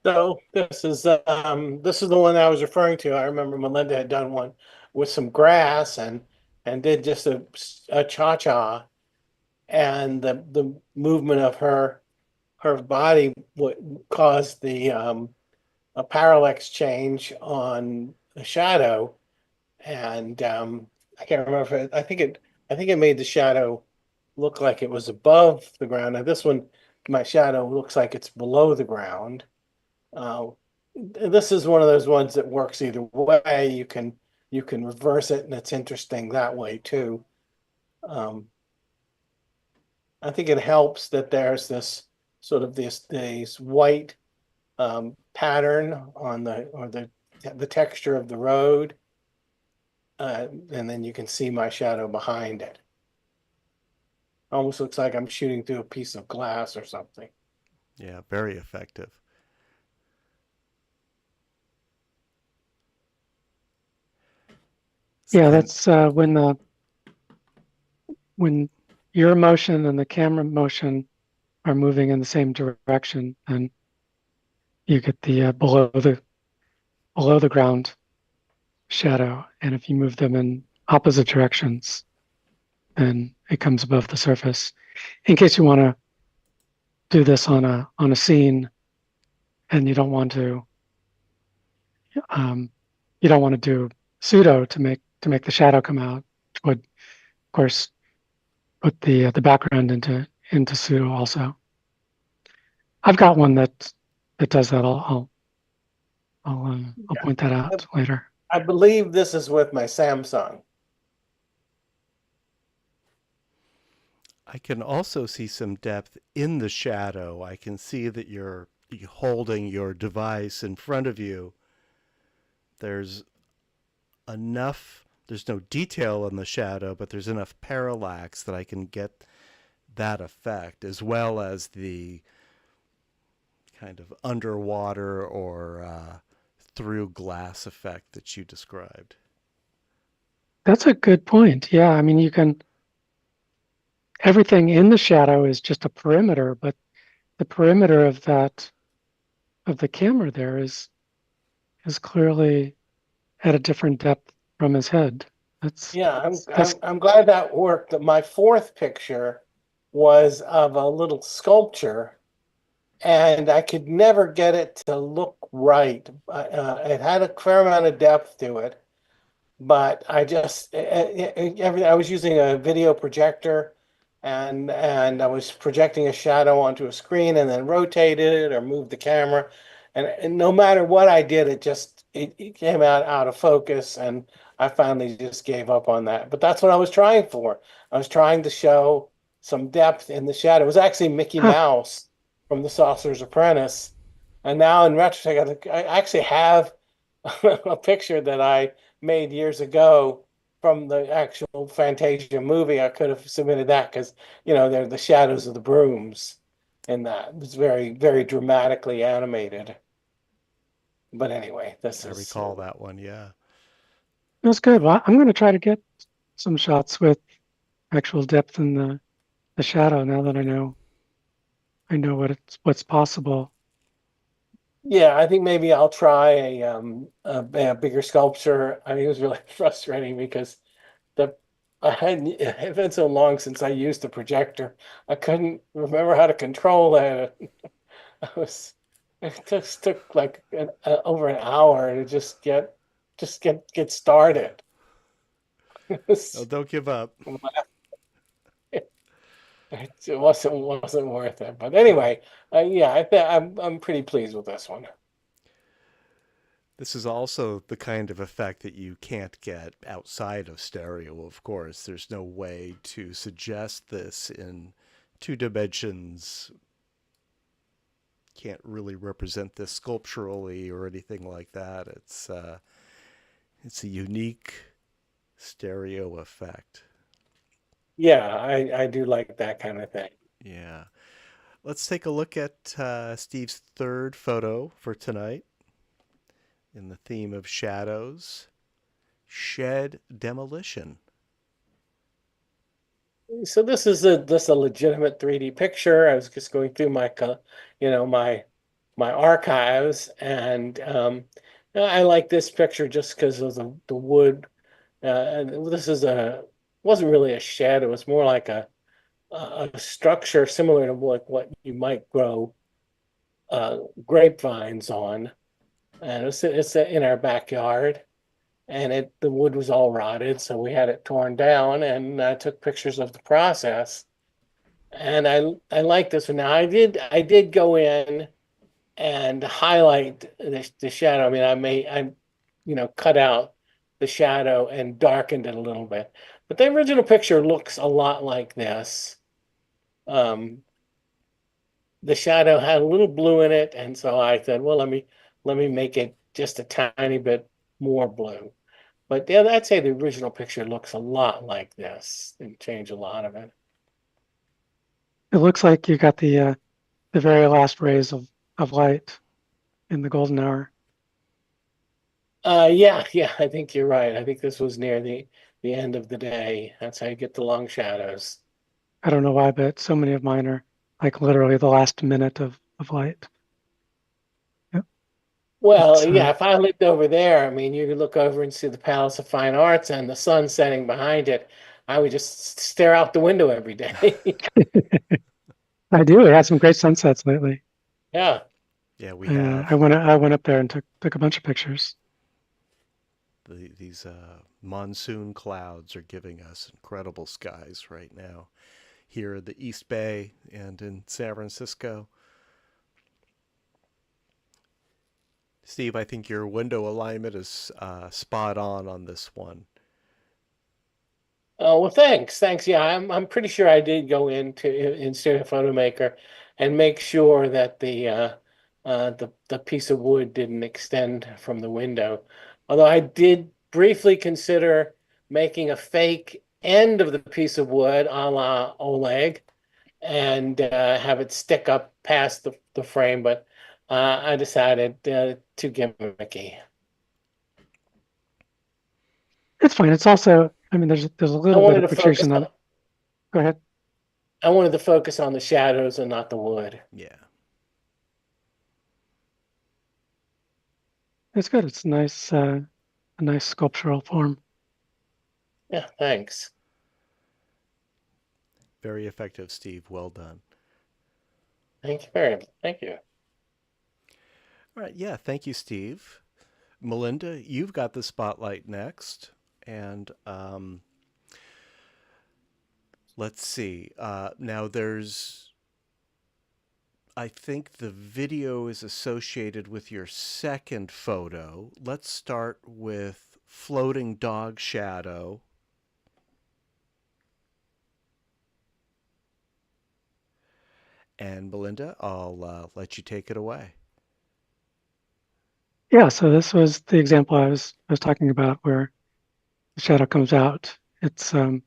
B: So this is the one I was referring to. I remember Melinda had done one with some grass and did just a cha-cha, and the movement of her body would cause the a parallax change on the shadow, and I can't remember if I think it made the shadow look like it was above the ground. Now this one, my shadow looks like it's below the ground. Uh, this is one of those ones that works either way. You can reverse it, and it's interesting that way too. Um, I think it helps that there's this sort of this white pattern on the texture of the road, and then you can see my shadow behind it. Almost looks like I'm shooting through a piece of glass or something.
A: Yeah, very effective.
D: yeah,
A: And
D: that's when your motion and the camera motion are moving in the same direction, and you get the below the ground shadow. And if you move them in opposite directions, then it comes above the surface. In case you want to do this on a scene, and you don't want to do pseudo to make the shadow come out, which would of course put the background into pseudo also. I've got one that does that. I'll point that out later.
B: I believe this is with my Samsung.
A: I can also see some depth in the shadow. I can see that you're holding your device in front of you. There's no detail in the shadow, but there's enough parallax that I can get that effect, as well as the kind of underwater or through glass effect that you described.
D: That's a good point. Yeah, I mean, everything in the shadow is just a perimeter, but the perimeter of the camera there is clearly at a different depth from his head.
B: I'm glad that worked. My fourth picture was of a little sculpture, and I could never get it to look right. It had a fair amount of depth to it, but I was using a video projector, and I was projecting a shadow onto a screen and then rotated it or moved the camera, and no matter what I did, it came out of focus, and I finally just gave up on that. But that's what I was trying for. I was trying to show some depth in the shadow. It was actually Mickey
D: Huh.
B: Mouse from The Sorcerer's Apprentice, And now in retrospect, I actually have a picture that I made years ago from the actual Fantasia movie. I could have submitted that because, they're the shadows of the brooms and that. It was very, very dramatically animated. But anyway, this
A: I
B: is
A: recall that one. Yeah.
D: That's good. Well, I'm going to try to get some shots with actual depth in the shadow now that I know what's possible.
B: yeah, I think maybe I'll try a bigger sculpture. I mean, it was really frustrating because the it had been so long since I used the projector. I couldn't remember how to control it. I was it just took like over an hour to just get started. It
A: Oh,
B: was-
A: don't give up.
B: it wasn't worth it. But anyway, yeah, I'm pretty pleased with this one.
A: This is also the kind of effect that you can't get outside of stereo, of course. There's no way to suggest this in 2 dimensions. Can't really represent this sculpturally or anything like that. It's a unique stereo effect.
B: Yeah, I do like that kind of thing.
A: Yeah. Let's take a look at Steve's third photo for tonight in the theme of shadows. Shed demolition.
B: So this is a legitimate 3D picture. I was just going through my archives, and I like this picture just because of the wood. And this wasn't really a shed. It was more like a structure similar to what you might grow grapevines on, and it's in our backyard. And the wood was all rotted, so we had it torn down, and I took pictures of the process. And I like this one. Now I did go in and highlight the shadow. I mean, I cut out the shadow and darkened it a little bit. But the original picture looks a lot like this. Um, the shadow had a little blue in it, and so I said, well, let me make it just a tiny bit more blue. But yeah, I'd say the original picture looks a lot like this. Didn't change a lot of it.
D: It looks like you got the very last rays of light in the golden hour.
B: Yeah, I think you're right. I think this was near the end of the day. That's how you get the long shadows.
D: I don't know why, but so many of mine are like literally the last minute of light. Yep.
B: Well,
D: It's
B: yeah, if I lived over there, I mean, you could look over and see the Palace of Fine Arts and the sun setting behind it. I would just stare out the window every day.
D: I do. It has some great sunsets lately.
B: Yeah.
A: Yeah, we have
D: I went up there and took a bunch of pictures.
A: these monsoon clouds are giving us incredible skies right now here in the East Bay and in San Francisco. Steve, I think your window alignment is spot on this one.
B: Oh, well, thanks. Thanks. Yeah, I'm pretty sure I did go in Studio Photomaker and make sure that the piece of wood didn't extend from the window. Although I did briefly consider making a fake end of the piece of wood a la Oleg and have it stick up past the frame, but I decided too gimmicky.
D: It's fine. It's also, I mean, there's a
B: I
D: little bit
B: wanted
D: of
B: to focus
D: protrusion on
B: on
D: it. Go ahead.
B: I wanted to focus on the shadows and not the wood.
A: Yeah.
D: It's good. It's a nice sculptural form.
B: Yeah, thanks.
A: Very effective, Steve. Well done.
B: Thank you.
A: All right. Yeah. Thank you, Steve. Melinda, you've got the spotlight next. And let's see. Now I think the video is associated with your second photo. Let's start with floating dog shadow. And Belinda, I'll let you take it away.
D: Yeah, so this was the example I was talking about where the shadow comes out. It's a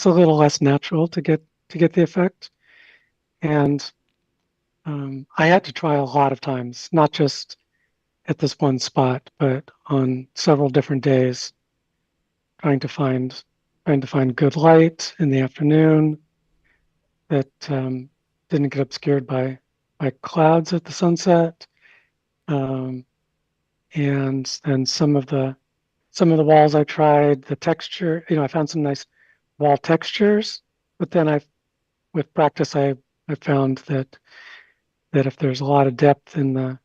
D: little less natural to get the effect, and I had to try a lot of times, not just at this one spot, but on several different days, trying to find good light in the afternoon that didn't get obscured by clouds at the sunset, and then some of the walls I tried, the texture, I found some nice wall textures, but then with practice, I found that if there's a lot of depth in the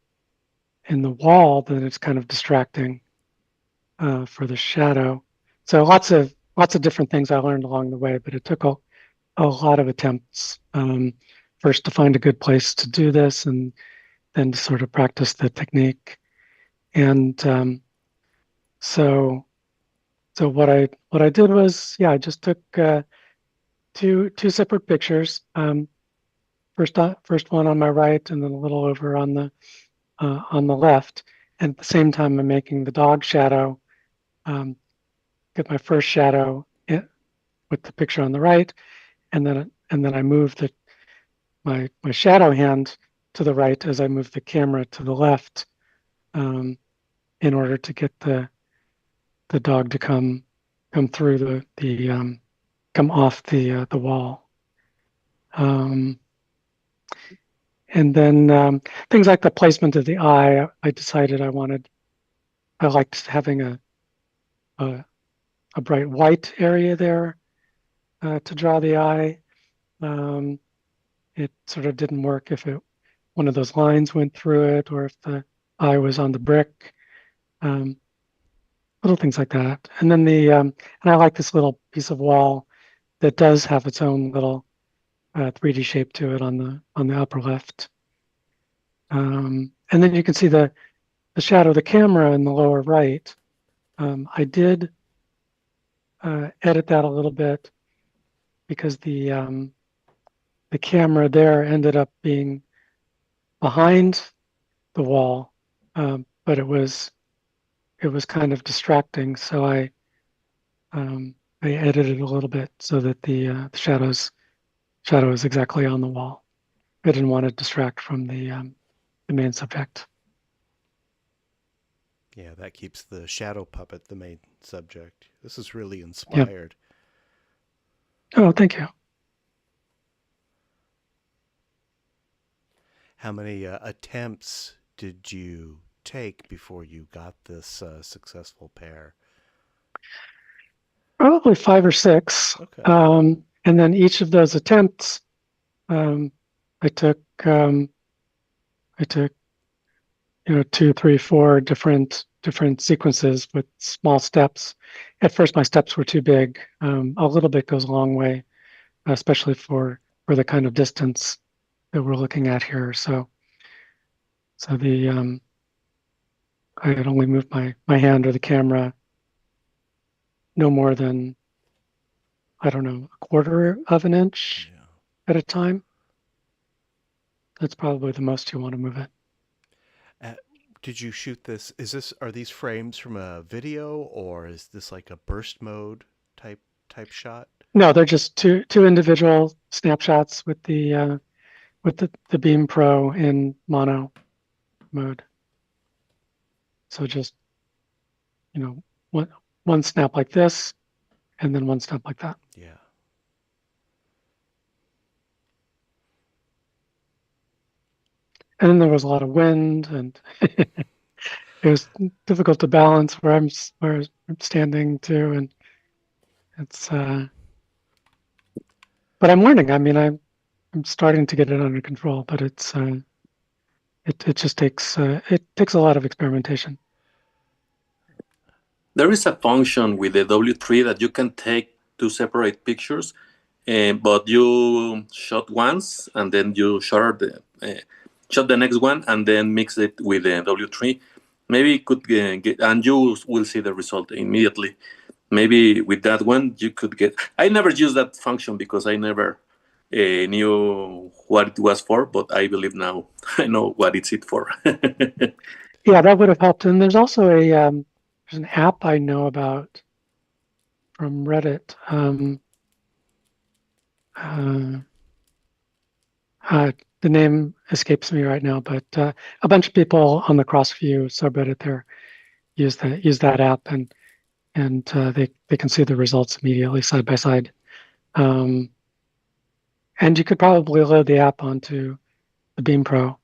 D: wall, then it's kind of distracting for the shadow. So lots of different things I learned along the way, but it took a lot of attempts. First to find a good place to do this, and then to sort of practice the technique. And so what I did was, I just took two separate pictures. First one on my right, and then a little over on the left. And at the same time, I'm making the dog shadow. Get my first shadow with the picture on the right, and then I move my shadow hand to the right as I move the camera to the left, in order to get the dog to come through come off the wall. And then things like the placement of the eye, I decided I liked having a bright white area there to draw the eye. It sort of didn't work if one of those lines went through it, or if the eye was on the brick. Little things like that. And then and I like this little piece of wall that does have its own little 3D shape to it on the upper left. And then you can see the shadow of the camera in the lower right. I did edit that a little bit because the camera there ended up being behind the wall, but it was kind of distracting. So I edited it a little bit so that the shadow is exactly on the wall. I didn't want to distract from the main subject.
A: Yeah, that keeps the shadow puppet the main subject. This is really inspired.
D: Yep. Oh, thank you.
A: How many attempts did you take before you got this successful pair?
D: Probably 5 or 6.
A: Okay.
D: And then each of those attempts, I took 2, 3, 4 different sequences with small steps. At first, my steps were too big. A little bit goes a long way, especially for the kind of distance that we're looking at here. So the I had only moved my hand or the camera no more than, I don't know, a quarter of an inch at a time. That's probably the most you want to move it.
A: Did you shoot this? Are these frames from a video, or is this like a burst mode type shot?
D: No, they're just two individual snapshots with the Beam Pro in mono mode. So just one snap like this, and then one snap like that.
A: Yeah.
D: And then there was a lot of wind, and it was difficult to balance where I'm standing too, and it's. But I'm learning. I mean, I'm starting to get it under control, but it's it just takes a lot of experimentation.
E: There is a function with the W3 that you can take 2 separate pictures, but you shot once and then you shot the next one and then mix it with the W3. Maybe it could get, and you will see the result immediately. Maybe with that one you could get. I never used that function because I never knew what it was for, but I believe now I know what it's it for.
D: Yeah, that would have helped. And there's also there's an app I know about from Reddit. Uh, the name escapes me right now, but a bunch of people on the Crossview subreddit there use that app, and they can see the results immediately side by side. And you could probably load the app onto the Beam Pro.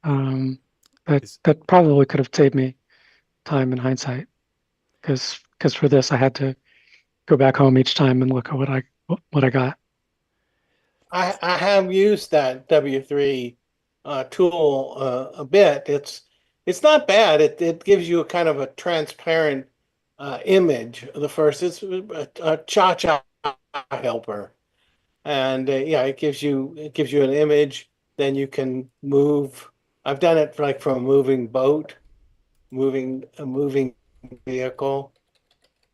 D: That probably could have saved me time in hindsight, because for this I had to go back home each time and look at what I got.
B: I have used that W3 tool a bit. It's not bad. It gives you a kind of a transparent image. The first, it's a cha-cha helper, and yeah, it gives you an image. Then you can move. I've done it for, like, from a moving boat, a moving vehicle.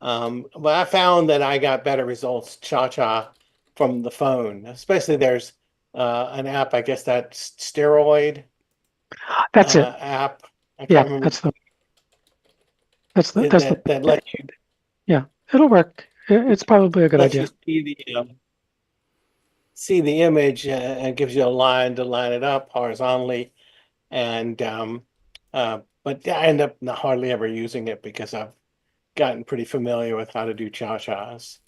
B: But I found that I got better results cha-cha from the phone. Especially there's an app, I guess that's Steroid
D: That's it.
B: app. I
D: Yeah,
B: can't remember
D: that's the
B: that lets you
D: yeah, it'll work. It's probably a good
B: lets
D: idea.
B: you see the image, and gives you a line to line it up horizontally. And but I end up not hardly ever using it because I've gotten pretty familiar with how to do cha-chas.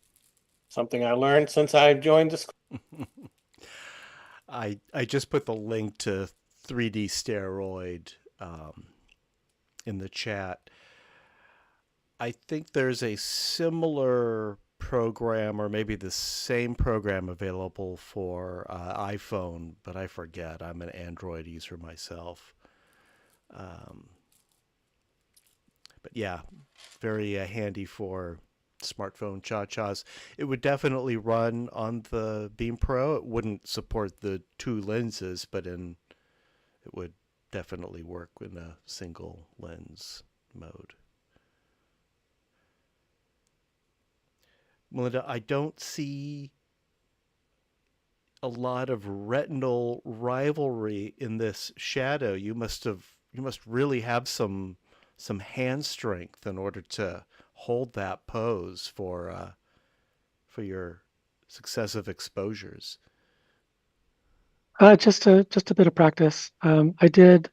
B: Something I learned since I joined the school.
A: I just put the link to 3D Steroid in the chat. I think there's a similar program, or maybe the same program, available for iPhone, but I forget. I'm an Android user myself. But yeah, very handy for smartphone cha-chas. It would definitely run on the Beam Pro. It wouldn't support the two lenses, but it would definitely work in a single lens mode. Melinda, I don't see a lot of retinal rivalry in this shadow. You must really have some hand strength in order to hold that pose for your successive exposures.
D: Just a bit of practice. I did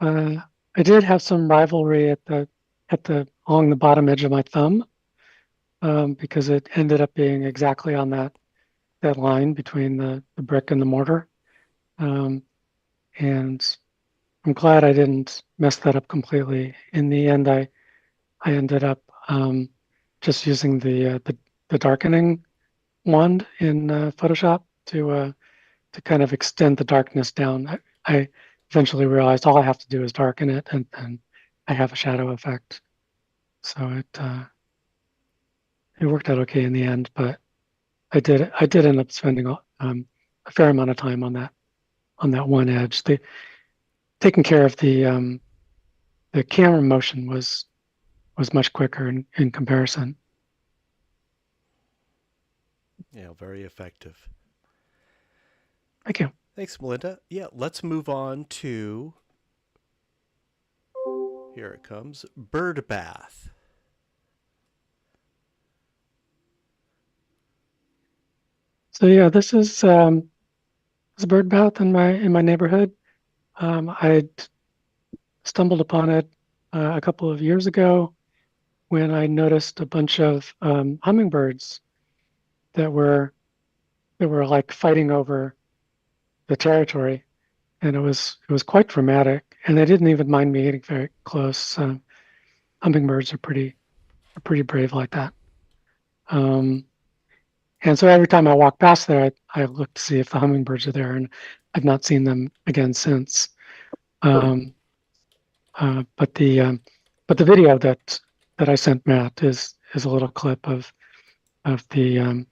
D: have some rivalry at the along the bottom edge of my thumb, because it ended up being exactly on that line between the brick and the mortar. And I'm glad I didn't mess that up completely. In the end, I ended up just using the darkening wand in Photoshop to kind of extend the darkness down. I eventually realized all I have to do is darken it, and I have a shadow effect. So it worked out okay in the end, but I did end up spending a fair amount of time on that one edge. Taking care of the camera motion was much quicker in comparison.
A: Yeah, very effective.
D: Thank you.
A: Thanks, Melinda. Yeah, let's move on to, here it comes, bird bath.
D: So yeah, this is a bird bath in my neighborhood. I'd stumbled upon it a couple of years ago when I noticed a bunch of hummingbirds that were like fighting over the territory, and it was quite dramatic. And they didn't even mind me getting very close. Hummingbirds are pretty brave like that. And so every time I walk past there, I look to see if the hummingbirds are there, and I've not seen them again since. But the video that I sent Matt is a little clip of the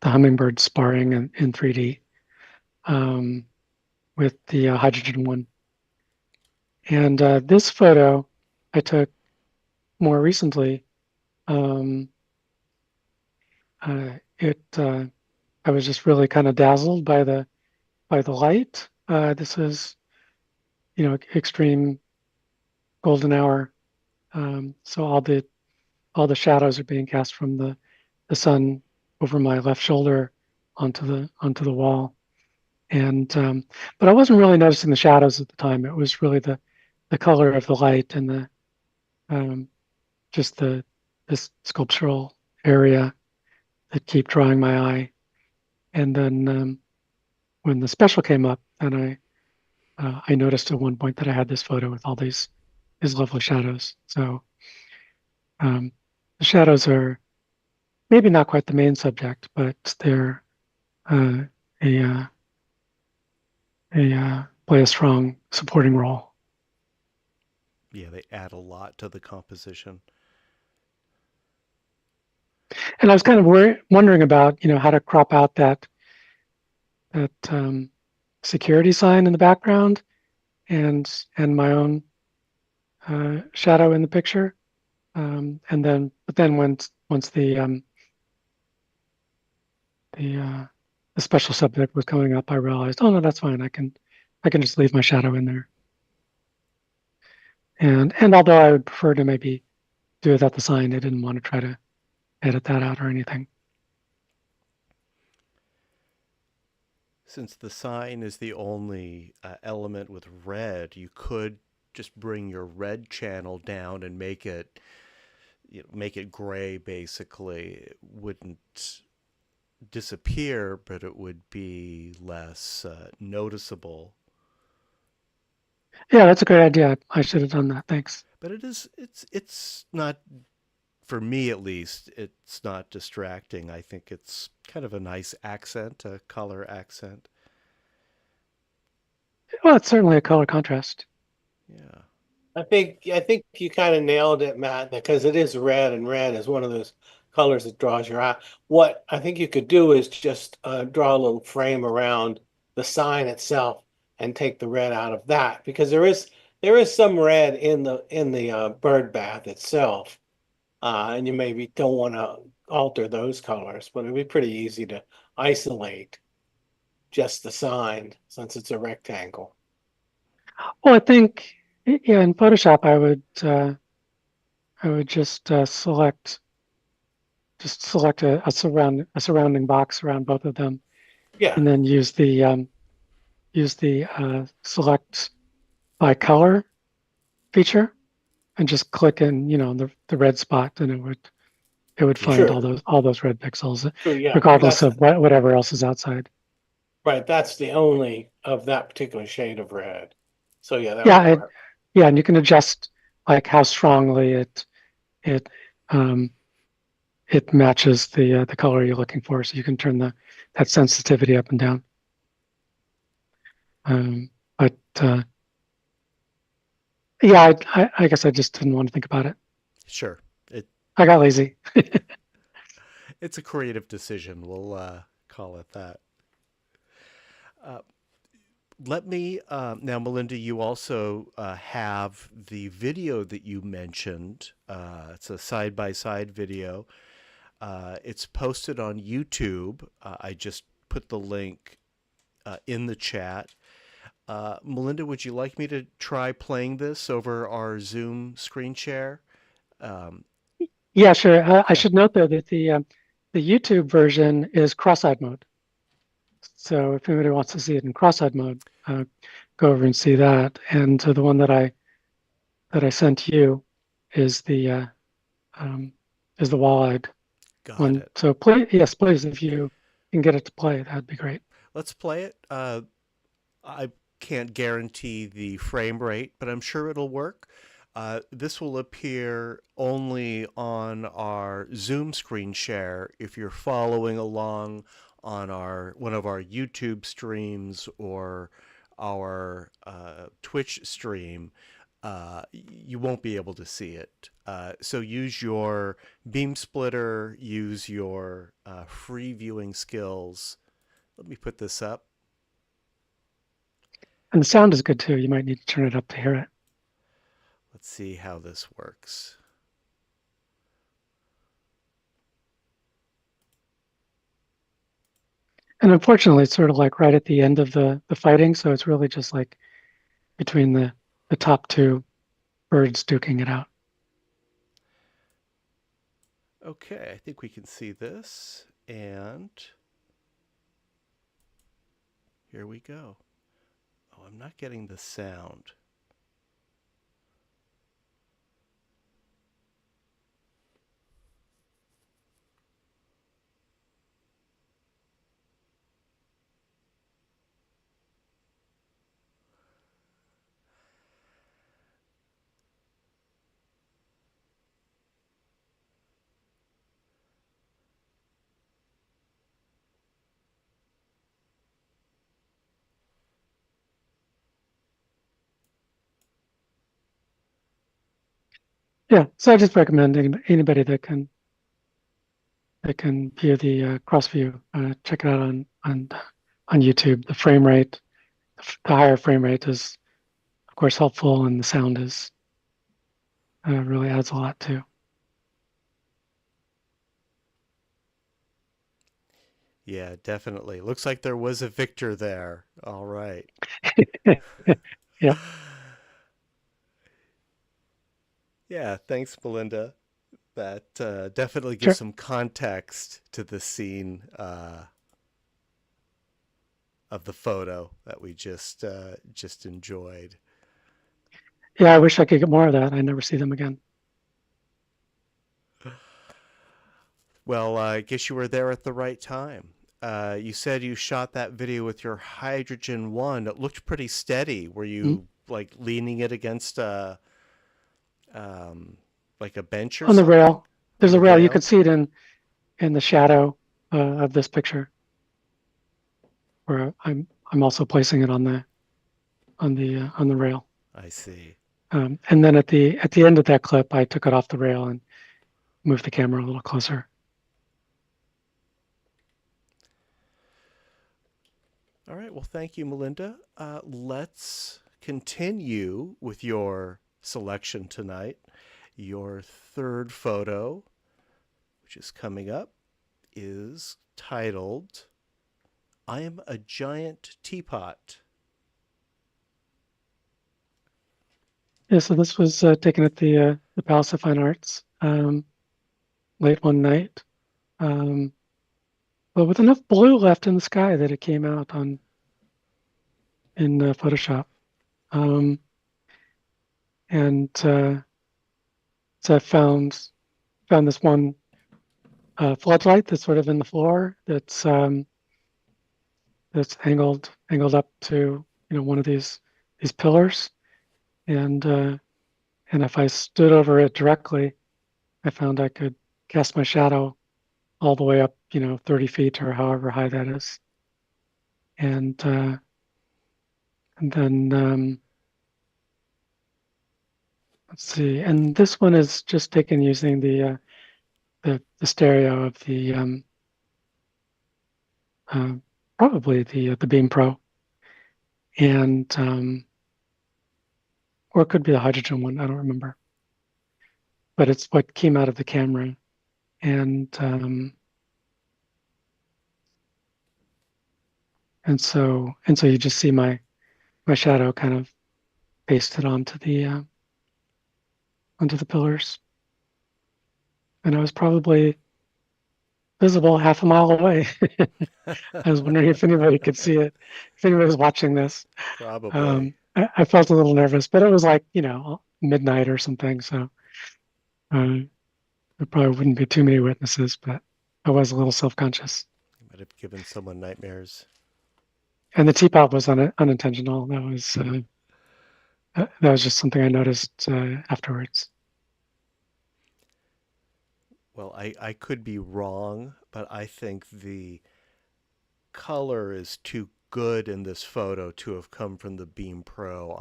D: hummingbird sparring in 3D with the hydrogen one. And this photo I took more recently. I was just really kind of dazzled by the light. This is, extreme golden hour. So all the shadows are being cast from the sun over my left shoulder onto the wall. And but I wasn't really noticing the shadows at the time. It was really the color of the light and just this sculptural area that keep drawing my eye. And then when the special came up, and I noticed at one point that I had this photo with all these lovely shadows. So the shadows are maybe not quite the main subject, but they're play a strong supporting role.
A: Yeah, they add a lot to the composition.
D: And I was kind of wondering about, how to crop out that security sign in the background and my own shadow in the picture. But then once the special subject was coming up, I realized, oh no, that's fine. I can just leave my shadow in there. And although I would prefer to maybe do it without the sign, I didn't want to try to edit that out or anything.
A: Since the sign is the only element with red, you could just bring your red channel down and make it gray. Basically, it wouldn't disappear, but it would be less noticeable.
D: Yeah, that's a great idea. I should have done that. Thanks.
A: But it's not, for me at least, it's not distracting. I think it's kind of a nice accent, a color accent.
D: Well, it's certainly a color contrast.
A: Yeah.
B: I think you kind of nailed it, Matt, because it is red, and red is one of those colors that draws your eye. What I think you could do is just draw a little frame around the sign itself and take the red out of that, because there is some red in the bird bath itself, and you maybe don't want to alter those colors, but it'd be pretty easy to isolate just the sign since it's a rectangle.
D: Well, I think in Photoshop I would just select a surrounding box around both of them,
B: Yeah,
D: and then use the select by color feature, and just click in the red spot, and it would find
B: sure.
D: all those red pixels,
B: True, yeah.
D: regardless of whatever else is outside.
B: Right, that's the only of that particular shade of red. So yeah, that
D: Yeah,
B: would work.
D: and you can adjust like how strongly it matches the color you're looking for, so you can turn that sensitivity up and down. But yeah, I guess I just didn't want to think about it.
A: Sure.
D: I got lazy.
A: It's a creative decision. We'll call it that. Let me now, Melinda, you also have the video that you mentioned. It's a side-by-side video. It's posted on YouTube. I just put the link in the chat. Melinda, would you like me to try playing this over our Zoom screen share?
D: Yeah, sure. I should note though that the YouTube version is cross-eyed mode. So if anybody wants to see it in cross-eyed mode, go over and see that. And the one that I sent you is the wall-eyed one.
A: It.
D: So please, if you can get it to play, that'd be great.
A: Let's play it. I can't guarantee the frame rate, but I'm sure it'll work. This will appear only on our Zoom screen share. If you're following along on one of our YouTube streams or our Twitch stream, you won't be able to see it. So use your beam splitter, use your free viewing skills. Let me put this up.
D: And the sound is good too. You might need to turn it up to hear it.
A: Let's see how this works.
D: And unfortunately, it's sort of like right at the end of the fighting, so it's really just like between the top two birds duking it out.
A: Okay, I think we can see this, and here we go. Oh, I'm not getting the sound.
D: Yeah, so I just recommend anybody that can view the cross view, check it out on YouTube. The frame rate, the higher frame rate is of course helpful, and the sound is really adds a lot too.
A: Yeah, definitely. Looks like there was a victor there. All right.
D: Yeah.
A: Yeah, thanks, Melinda. That definitely
D: Sure.
A: gives some context to the scene of the photo that we just enjoyed.
D: Yeah, I wish I could get more of that. I never see them again.
A: Well, I guess you were there at the right time. You said you shot that video with your hydrogen one. It looked pretty steady. Were you like leaning it against like a bench or
D: On the
A: something?
D: rail, there's
A: On
D: a
A: the
D: rail. You
A: rail?
D: could see it in the shadow of this picture, where I'm also placing it on the rail.
A: I see.
D: And then at the end of that clip, I took it off the rail and moved the camera a little closer.
A: All right. Well, thank you, Melinda. Let's continue with your selection tonight. Your third photo, which is coming up, is titled "I Am a Giant Teapot."
D: Yeah, so this was taken at the Palace of Fine Arts late one night, but with enough blue left in the sky that it came out in Photoshop. And so I found this one floodlight that's sort of in the floor that's angled up to one of these pillars, and if I stood over it directly, I found I could cast my shadow all the way up 30 feet or however high that is, and then let's see, and this one is just taken using the stereo of the probably the Beam Pro, and or it could be the hydrogen one. I don't remember, but it's what came out of the camera, and so you just see my shadow kind of pasted onto the pillars, and I was probably visible half a mile away. I was wondering if anybody could see it, if anybody was watching this.
A: Probably.
D: I felt a little nervous, but it was like midnight or something, so there probably wouldn't be too many witnesses, but I was a little self-conscious.
A: You might have given someone nightmares.
D: And the teapot was unintentional. That was just something I noticed afterwards.
A: Well, I could be wrong, but I think the color is too good in this photo to have come from the Beam Pro.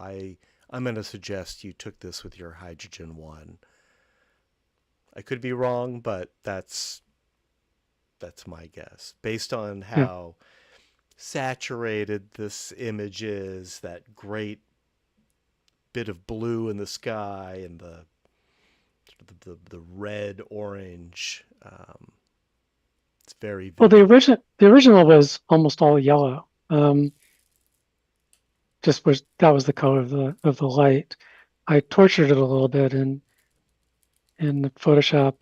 A: I'm going to suggest you took this with your hydrogen one. I could be wrong, but that's my guess. Based on how saturated this image is, that great bit of blue in the sky and the red orange. It's very vivid.
D: Well, the original was almost all yellow. That was the color of the light. I tortured it a little bit in Photoshop.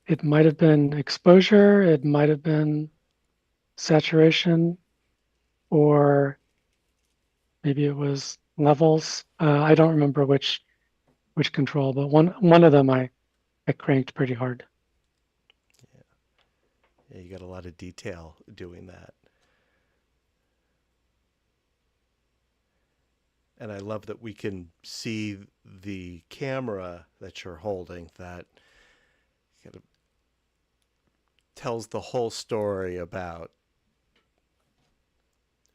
D: It might have been exposure, it might have been saturation, or maybe it was levels. I don't remember which control, but one of them I cranked pretty hard.
A: Yeah, you got a lot of detail doing that. And I love that we can see the camera that you're holding that kind of tells the whole story about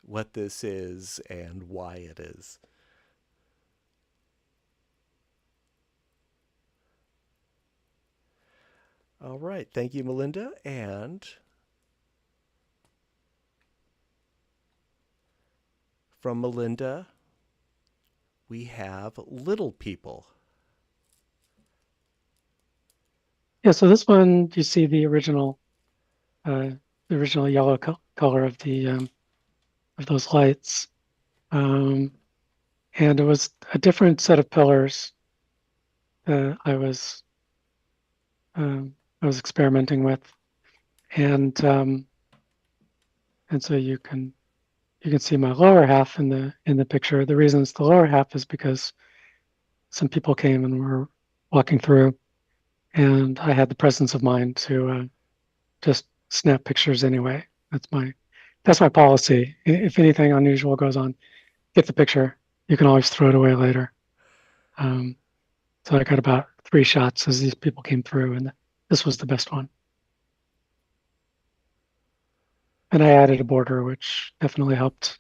A: what this is and why it is. All right. Thank you, Melinda. And from Melinda, we have little people.
D: Yeah, so this one, you see the original yellow color of the of those lights, and it was a different set of pillars that I was experimenting with, and so you can see my lower half in the picture. The reason it's the lower half is because some people came and were walking through, and I had the presence of mind to just snap pictures anyway. That's my policy. If anything unusual goes on, get the picture. You can always throw it away later. So I got about 3 shots as these people came through, and this was the best one. And I added a border, which definitely helped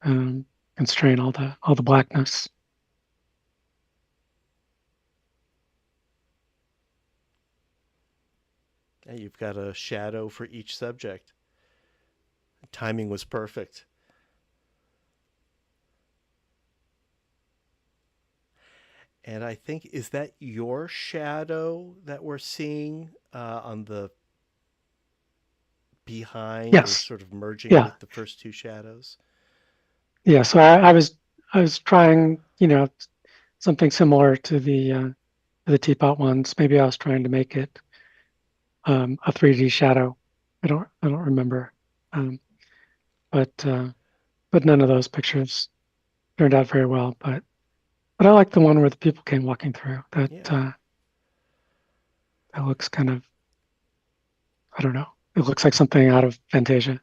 D: constrain all the blackness.
A: And you've got a shadow for each subject. Timing was perfect. And I think, is that your shadow that we're seeing on the behind, or
D: Yes.
A: sort of merging
D: Yeah.
A: with the first 2 shadows?
D: Yeah, so I was trying, something similar to the teapot ones. Maybe I was trying to make it a 3D shadow. I don't remember. But none of those pictures turned out very well. But I like the one where the people came walking through. That
A: Yeah.
D: that looks kind of, I don't know. It looks like something out of Fantasia.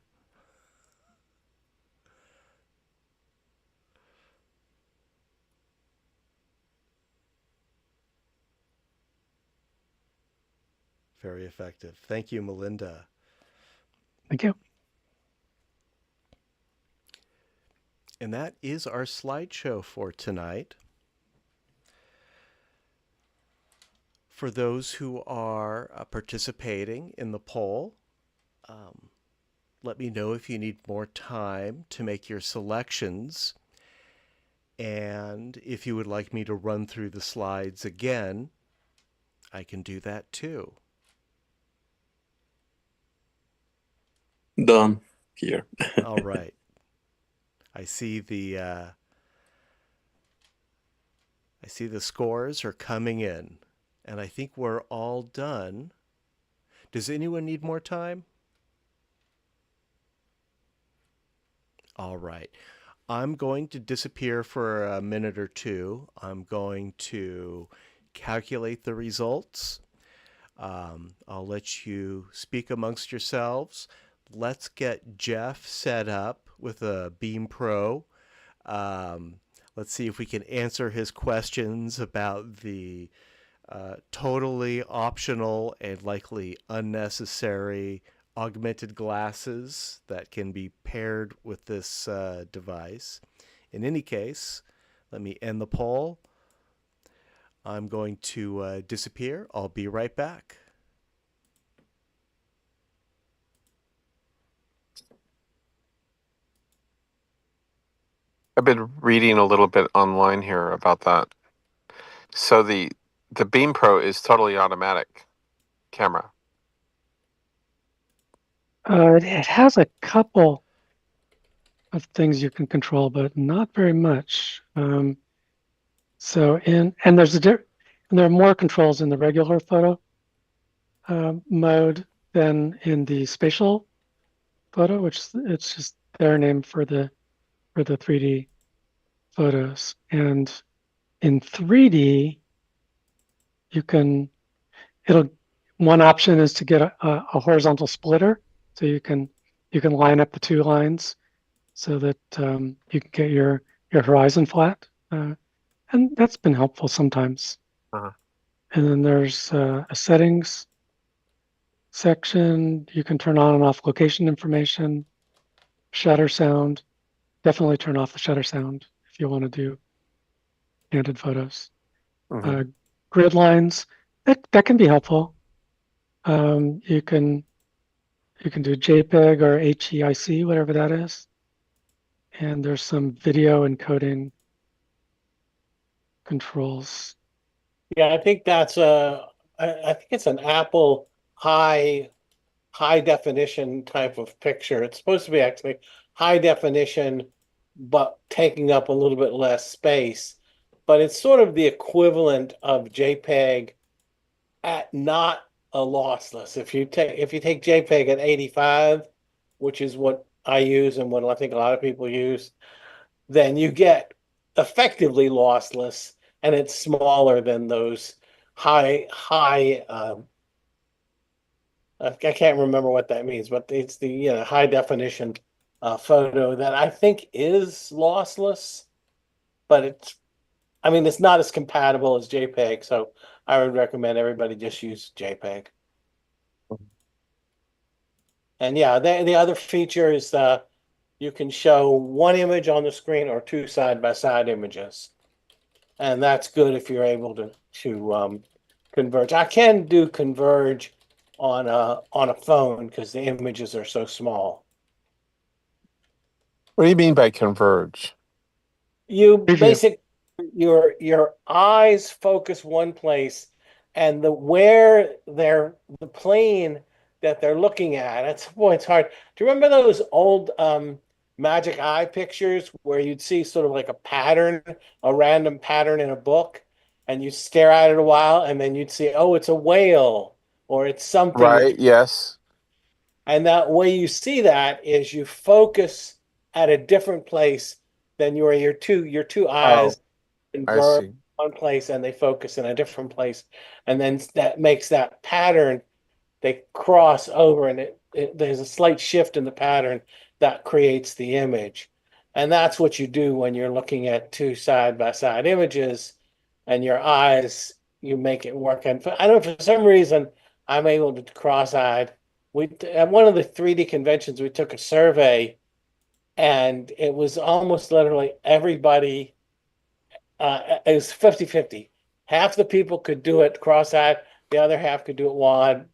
A: Very effective. Thank you, Melinda.
D: Thank you.
A: And that is our slideshow for tonight. For those who are participating in the poll, let me know if you need more time to make your selections. And if you would like me to run through the slides again, I can do that too.
E: Done here.
A: All right. I see the scores are coming in, and I think we're all done. Does anyone need more time? All right. I'm going to disappear for a minute or two. I'm going to calculate the results. I'll let you speak amongst yourselves. Let's get Jeff set up with a Beam Pro. Let's see if we can answer his questions about the totally optional and likely unnecessary augmented glasses that can be paired with this device. In any case, let me end the poll. I'm going to disappear. I'll be right back.
C: I've been reading a little bit online here about that. So the Beam Pro is totally automatic camera.
D: It has a couple of things you can control, but not very much. And there are more controls in the regular photo mode than in the spatial photo, which it's just their name for the 3D photos. And in 3D, one option is to get a horizontal splitter, so you can line up the two lines so that you can get your horizon flat, and that's been helpful sometimes.
C: Uh-huh.
D: And then there's a settings section. You can turn on and off location information, shutter sound. Definitely turn off the shutter sound if you want to do candid photos.
C: Mhm.
D: Grid lines, that can be helpful. You can do JPEG or HEIC, whatever that is. And there's some video encoding controls.
B: Yeah, I think that's I think it's an Apple high definition type of picture. It's supposed to be actually high definition, but taking up a little bit less space. But it's sort of the equivalent of JPEG at not a lossless. If you take JPEG at 85, which is what I use and what I think a lot of people use, then you get effectively lossless, and it's smaller than those high I can't remember what that means, but it's the high definition photo that I think is lossless, but it's not as compatible as JPEG, so I would recommend everybody just use JPEG. And yeah, the other feature is you can show one image on the screen or two side-by-side images, and that's good if you're able to converge. I can do converge on a phone because the images are so small.
C: What do you mean by converge?
B: You
D: Preview.
B: basically your eyes focus one place, and the plane that they're looking at. It's hard. Do you remember those old magic eye pictures where you'd see sort of like a random pattern in a book, and you stare at it a while, and then you'd see, oh, it's a whale or it's something.
C: Right, yes.
B: And that way you see that is you focus at a different place than your two eyes
C: I
B: converge
C: see.
B: one place and they focus in a different place. And then that makes that pattern, they cross over, and there's a slight shift in the pattern that creates the image. And that's what you do when you're looking at two side-by-side images, and your eyes, you make it work. And I don't know, for some reason, I'm able to cross-eyed. At one of the 3D conventions, we took a survey, and it was almost literally everybody. It was 50-50. Half the people could do it cross-eyed, the other half could do it wide.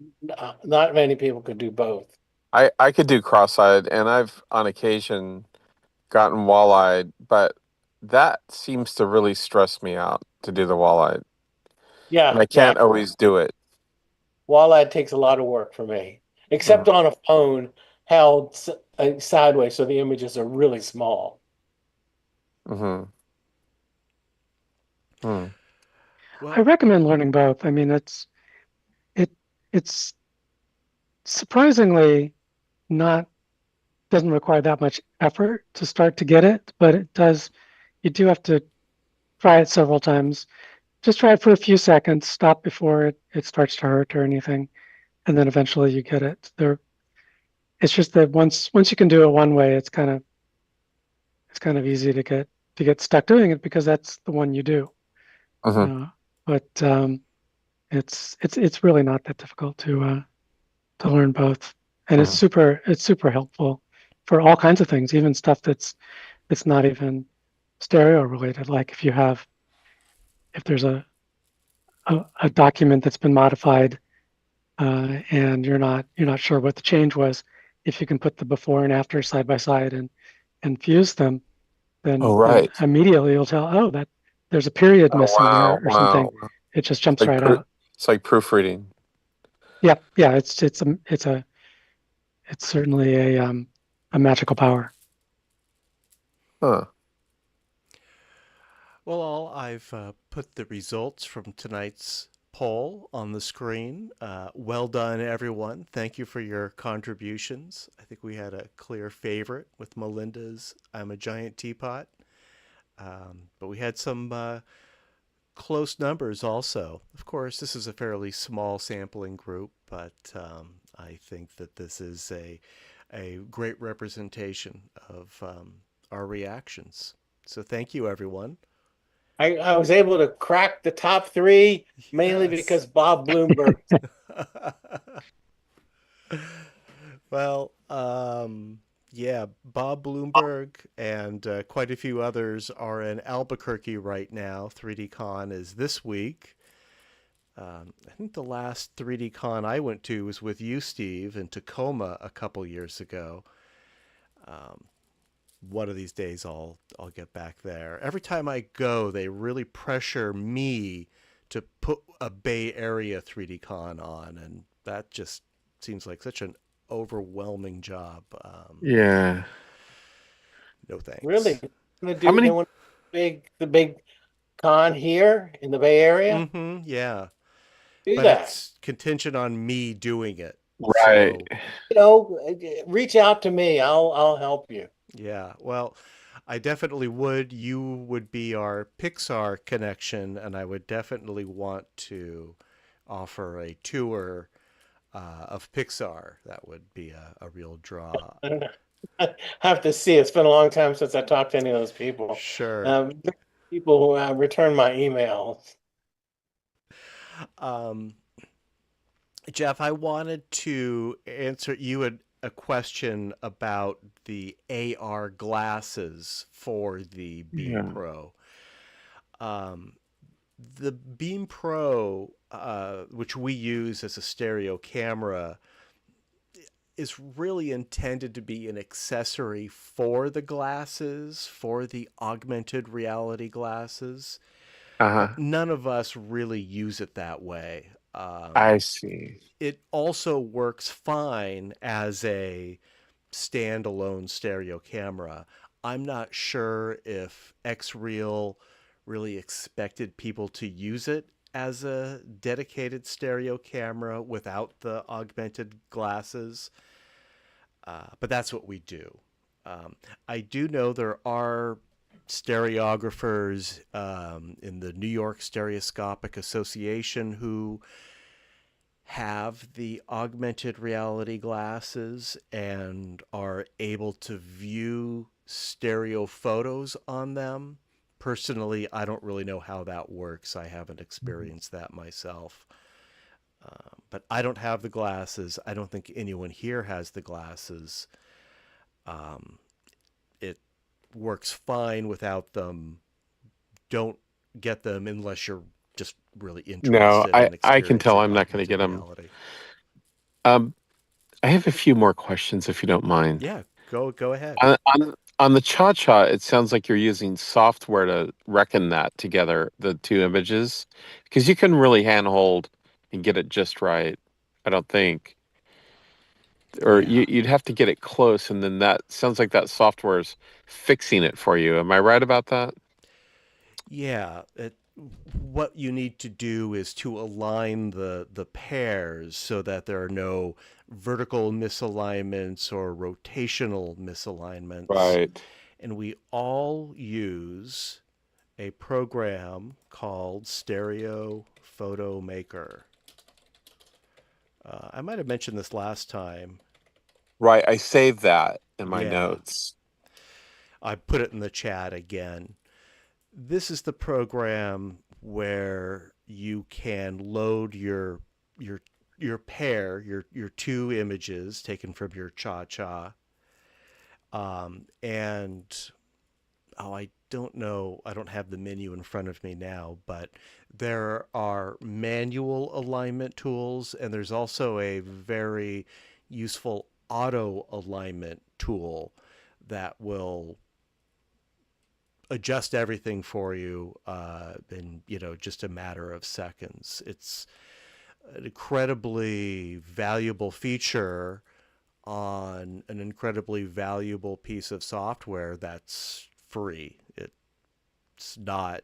B: Not many people could do both.
C: I could do cross-eyed, and I've on occasion gotten wall-eyed, but that seems to really stress me out to do the wall-eyed. And I can't always do it.
B: Wall-eyed takes a lot of work for me, except on a phone held sideways, so the images are really small.
C: Mm-hmm. Hmm.
A: Well,
D: I recommend learning both. I mean, it's surprisingly doesn't require that much effort to start to get it, but it does. You do have to try it several times. Just try it for a few seconds, stop before it starts to hurt or anything, and then eventually you get it. It's just that once you can do it one way, it's kind of easy to get stuck doing it because that's the one you do.
C: Mm-hmm.
D: But it's really not that difficult to learn both, and it's super helpful for all kinds of things, even stuff that's not even stereo related. Like if there's a document that's been modified and you're not sure what the change was, if you can put the before and after side by side and fuse them, then immediately you'll tell, that there's a period missing there or something. It just jumps right out.
C: It's like proofreading.
D: Yeah, it's certainly a magical power.
C: Huh.
A: Well, I've put the results from tonight's poll on the screen. Well done, everyone. Thank you for your contributions. I think we had a clear favorite with Melinda's I'm a Giant Teapot. But we had some close numbers also. Of course, this is a fairly small sampling group, but I think that this is a great representation of our reactions. So thank you, everyone.
B: I was able to crack the top three mainly
A: Yes.
B: because Bob Bloomberg.
A: Well, yeah, Bob Bloomberg and quite a few others are in Albuquerque right now. 3D Con is this week. I think the last 3D Con I went to was with you, Steve, in Tacoma a couple years ago. One of these days I'll get back there. Every time I go, they really pressure me to put a Bay Area 3D Con on, and that just seems like such an overwhelming job.
C: Yeah.
A: No thanks.
B: Really? They
C: How many?
B: want the big con here in the Bay Area?
A: Mm-hmm, yeah.
B: Do
A: But
B: that.
A: it's contingent on me doing it.
C: Right.
A: So,
B: Reach out to me. I'll help you.
A: yeah. Well, I definitely would. You would be our Pixar connection, and I would definitely want to offer a tour of Pixar. That would be a real draw.
B: I have to see. It's been a long time since I talked to any of those people.
A: Sure.
B: People who return my emails.
A: Um, Jeff, I wanted to answer you a question about the AR glasses for the Beam
C: Yeah.
A: Pro. Um, the Beam Pro, which we use as a stereo camera, is really intended to be an accessory for the glasses, for the augmented reality glasses.
C: Uh-huh.
A: But none of us really use it that way.
C: I see.
A: It also works fine as a standalone stereo camera. I'm not sure if XReal really expected people to use it as a dedicated stereo camera without the augmented glasses, but that's what we do. I do know there are stereographers in the New York Stereoscopic Association who have the augmented reality glasses and are able to view stereo photos on them. Personally, I don't really know how that works. I haven't experienced that myself. But I don't have the glasses. I don't think anyone here has the glasses. It works fine without them. Don't get them unless you're just really
C: No,
A: interested in
C: I can tell
A: experiencing
C: I'm not going to get
A: augmented
C: them.
A: reality.
C: I have a few more questions if you don't mind.
A: Yeah, go ahead.
C: On the Cha-Cha, it sounds like you're using software to reckon that together, the two images, because you can really handhold and get it just right, I don't think. Or
A: Yeah.
C: you'd have to get it close, and then that sounds like that software is fixing it for you. Am I right about that?
A: Yeah, what you need to do is to align the pairs so that there are no vertical misalignments or rotational misalignments.
C: Right.
A: And we all use a program called Stereo Photo Maker. I might have mentioned this last time.
C: Right. I saved that in my
A: Yeah.
C: notes.
A: I put it in the chat again. This is the program where you can load your pair, your two images taken from your Cha-Cha. And I don't know, I don't have the menu in front of me now, but there are manual alignment tools, and there's also a very useful auto alignment tool that will adjust everything for you in just a matter of seconds. It's an incredibly valuable feature on an incredibly valuable piece of software that's free. It's not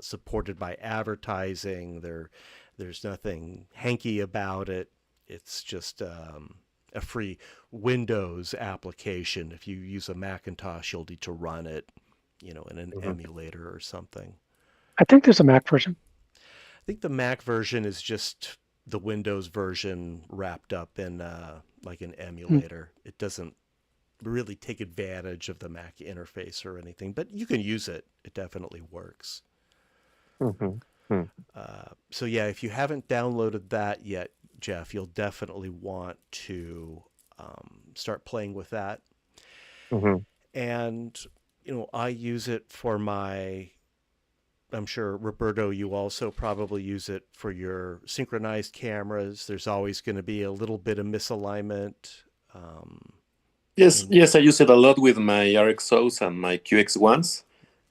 A: supported by advertising. There's nothing hanky about it. It's just a free Windows application. If you use a Macintosh, you'll need to run it, in an emulator or something.
D: I think there's a Mac version.
A: I think the Mac version is just the Windows version wrapped up in like an emulator. It doesn't really take advantage of the Mac interface or anything, but you can use it. It definitely works. So yeah, if you haven't downloaded that yet, Jeff, you'll definitely want to start playing with that. And I use it for I'm sure, Roberto, you also probably use it for your synchronized cameras. There's always going to be a little bit of misalignment.
E: Yes, I use it a lot with my RXOs and my QX1s,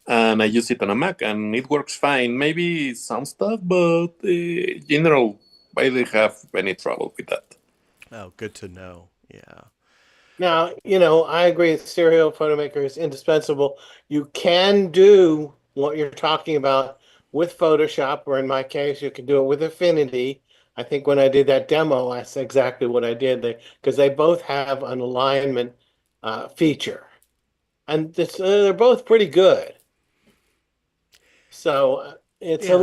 E: and I use it on a Mac, and it works fine. Maybe some stuff, but in general, I didn't have any trouble with that.
A: Oh, good to know. Yeah.
B: Now, I agree that stereo photomaker is indispensable. You can do what you're talking about with Photoshop, or in my case, you can do it with Affinity. I think when I did that demo, that's exactly what I did. Because they both have an alignment feature, and they're both pretty good. So it's
A: Yeah.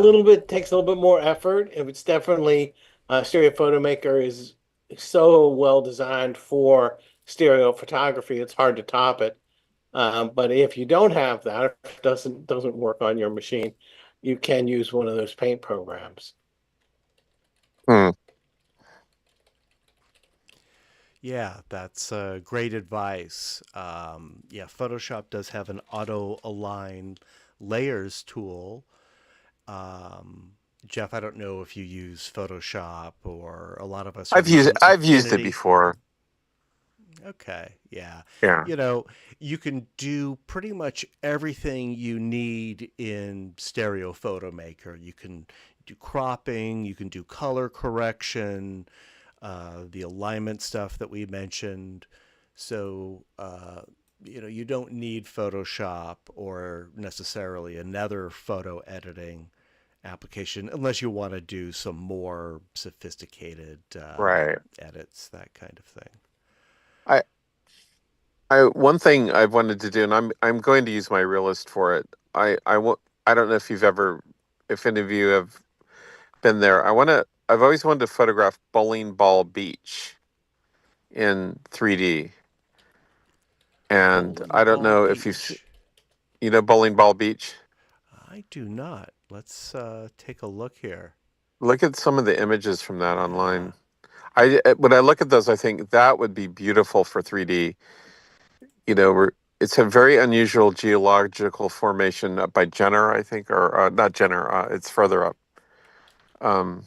B: takes a little bit more effort. It's definitely Stereo Photomaker is so well designed for stereo photography. It's hard to top it. But if you don't have that, if it doesn't work on your machine, you can use one of those paint programs.
A: Yeah, that's great advice. Yeah, Photoshop does have an auto align layers tool. Jeff, I don't know if you use Photoshop, or a lot of us are
C: I've used it
A: Affinity.
C: before.
A: Okay, yeah.
C: Yeah.
A: You can do pretty much everything you need in Stereo Photomaker. You can do cropping, you can do color correction, the alignment stuff that we mentioned. So, you don't need Photoshop or necessarily another photo editing application unless you want to do some more sophisticated
C: Right.
A: edits, that kind of thing.
C: One thing I've wanted to do, and I'm going to use my realist for it. I don't know if any of you have been there. I've always wanted to photograph Bowling Ball Beach in 3D. And
A: Bowling
C: I don't
A: Ball
C: know if
A: Beach.
C: Bowling Ball Beach.
A: I do not. Let's take a look here.
C: Look at some of the images from that online. When I look at those, I think that would be beautiful for 3D. It's a very unusual geological formation up by Jenner, I think, or not Jenner. It's further up. And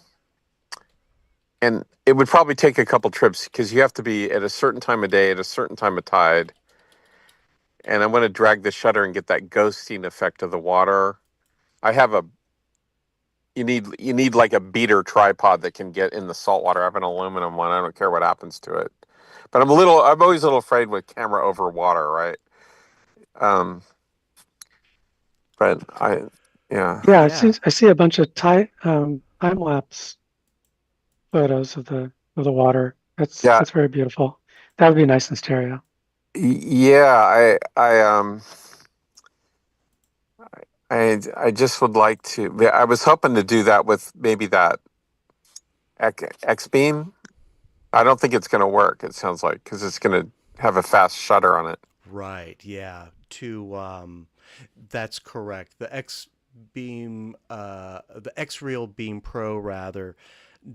C: it would probably take a couple trips because you have to be at a certain time of day, at a certain time of tide. And I want to drag the shutter and get that ghosting effect of the water. You need like a beater tripod that can get in the salt water. I have an aluminum one. I don't care what happens to it. But I'm always a little afraid with camera over water, right? But yeah.
D: Yeah, I see a bunch of time lapse photos of the water. That's very beautiful. That would be nice in stereo.
C: Yeah, I just would like to. I was hoping to do that with maybe that X beam. I don't think it's going to work. It sounds like because it's going to have a fast shutter on it.
A: Right. Yeah. That's correct. The X Real Beam Pro rather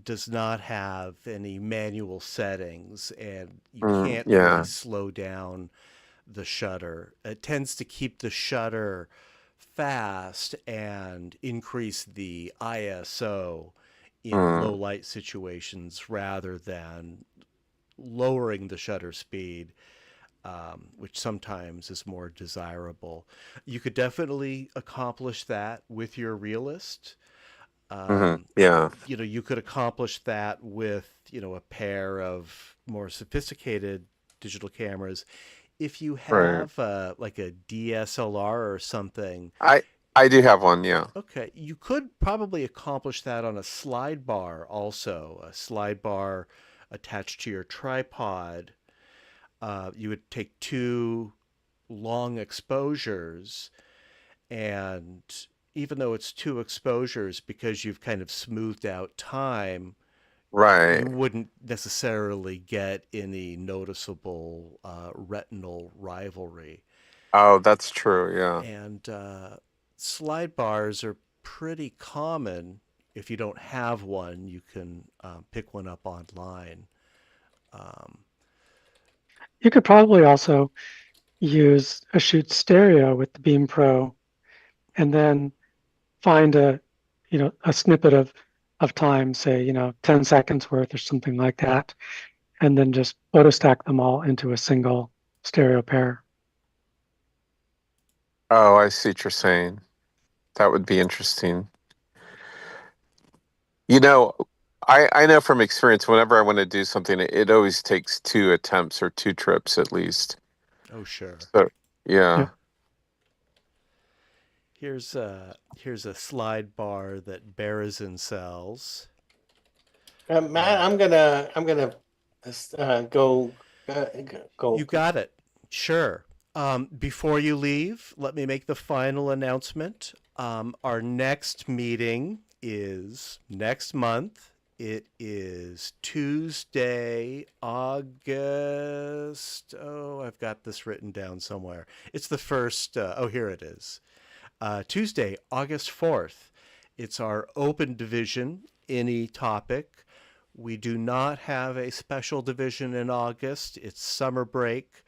A: does not have any manual settings, and you can't really slow down the shutter. It tends to keep the shutter fast and increase the ISO in low light situations rather than lowering the shutter speed, which sometimes is more desirable. You could definitely accomplish that with your realist. You could accomplish that with, a pair of more sophisticated digital cameras if you
C: Right.
A: have like a DSLR or something,
C: I do have one, yeah.
A: okay, you could probably accomplish that on a slide bar also. A slide bar attached to your tripod. You would take two long exposures, and even though it's two exposures, because you've kind of smoothed out time, you
C: Right.
A: wouldn't necessarily get any noticeable retinal rivalry.
C: Oh, that's true, yeah.
A: And slide bars are pretty common. If you don't have one, you can pick one up online. Um,
D: You could probably also use a shoot stereo with the Beam Pro, and then find a snippet of time, say 10 seconds worth or something like that, and then just photostack them all into a single stereo pair.
C: Oh, I see what you're saying. That would be interesting. You know, I know from experience, whenever I want to do something, it always takes two attempts or two trips at least.
A: oh, sure.
C: So, yeah.
D: Yeah.
A: Here's a slide bar that Berezin sells.
B: Matt, I'm gonna go go.
A: You got it. Sure. Before you leave, let me make the final announcement. Our next meeting is next month. It is Tuesday, August. Oh, I've got this written down somewhere. It's the first. Oh, here it is. Tuesday, August 4th. It's our open division, any topic. We do not have a special division in August. It's summer break.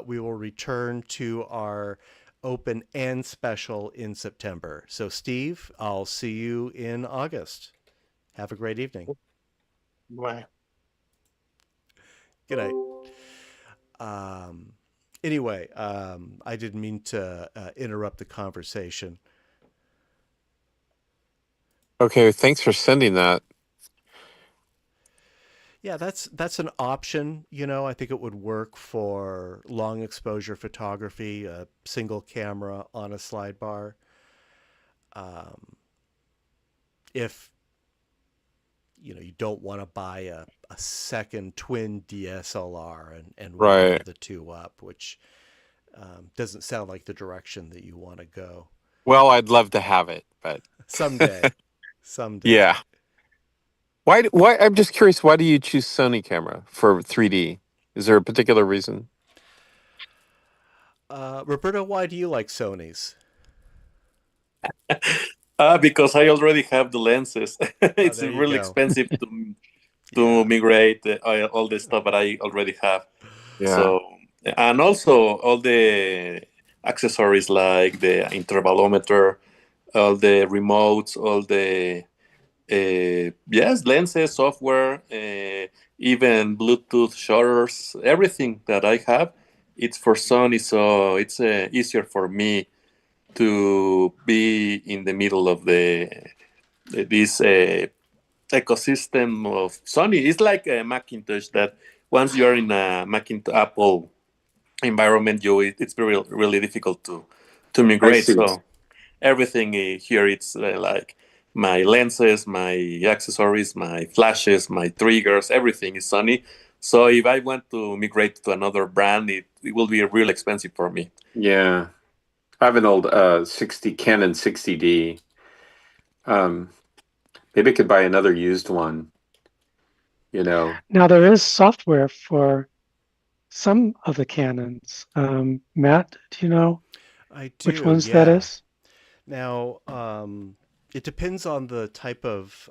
A: We will return to our open and special in September. So, Steve, I'll see you in August. Have a great evening.
B: Bye.
A: Good night. Anyway, I didn't mean to interrupt the conversation.
C: Okay, thanks for sending that.
A: Yeah, that's an option. I think it would work for long exposure photography, a single camera on a slide bar. If you don't want to buy a second twin DSLR and wire
C: Right.
A: the two up, which doesn't sound like the direction that you want to go.
C: Well, I'd love to have it, but
A: Someday. Someday.
C: yeah. Why I'm just curious, why do you choose Sony camera for 3D? Is there a particular reason?
A: Roberto, why do you like Sony's?
E: Because I already have the lenses.
A: Oh,
E: It's
A: there you
E: really
A: go.
E: expensive to
A: Yeah.
E: migrate all the stuff that I already have.
C: Yeah.
E: So, and also all the accessories like the intervalometer, all the remotes, all the yes, lenses, software, even Bluetooth shutters, everything that I have, it's for Sony, so it's easier for me to be in the middle of this ecosystem of Sony. It's like a Macintosh that once you're in a Macintosh Apple environment, it's very really difficult to
C: I
E: migrate.
C: see.
E: So everything here, it's like my lenses, my accessories, my flashes, my triggers, everything is Sony. So if I want to migrate to another brand, it will be real expensive for me.
C: Yeah. I have an old 60 Canon 60D. Maybe I could buy another used one, you know.
D: Now there is software for some of the Canons. Matt, do you know
A: I
D: which
A: do,
D: ones that
A: yeah.
D: is?
A: Now, it depends on the type of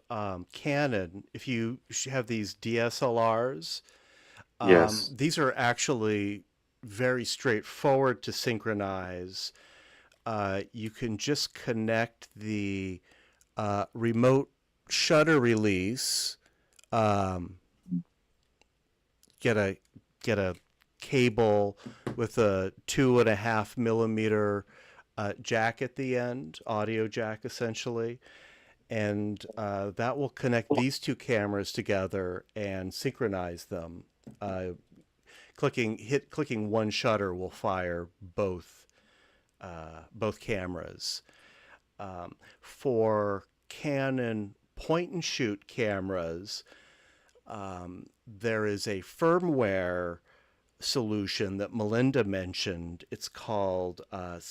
A: Canon. If you have these DSLRs,
C: Yes.
A: these are actually very straightforward to synchronize. You can just connect the remote shutter release, um, get a cable with a 2.5 millimeter jack at the end, audio jack essentially, and that will connect these two cameras together and synchronize them. clicking one shutter will fire both cameras. For Canon point and shoot cameras, there is a firmware solution that Melinda mentioned. It's called CHDK.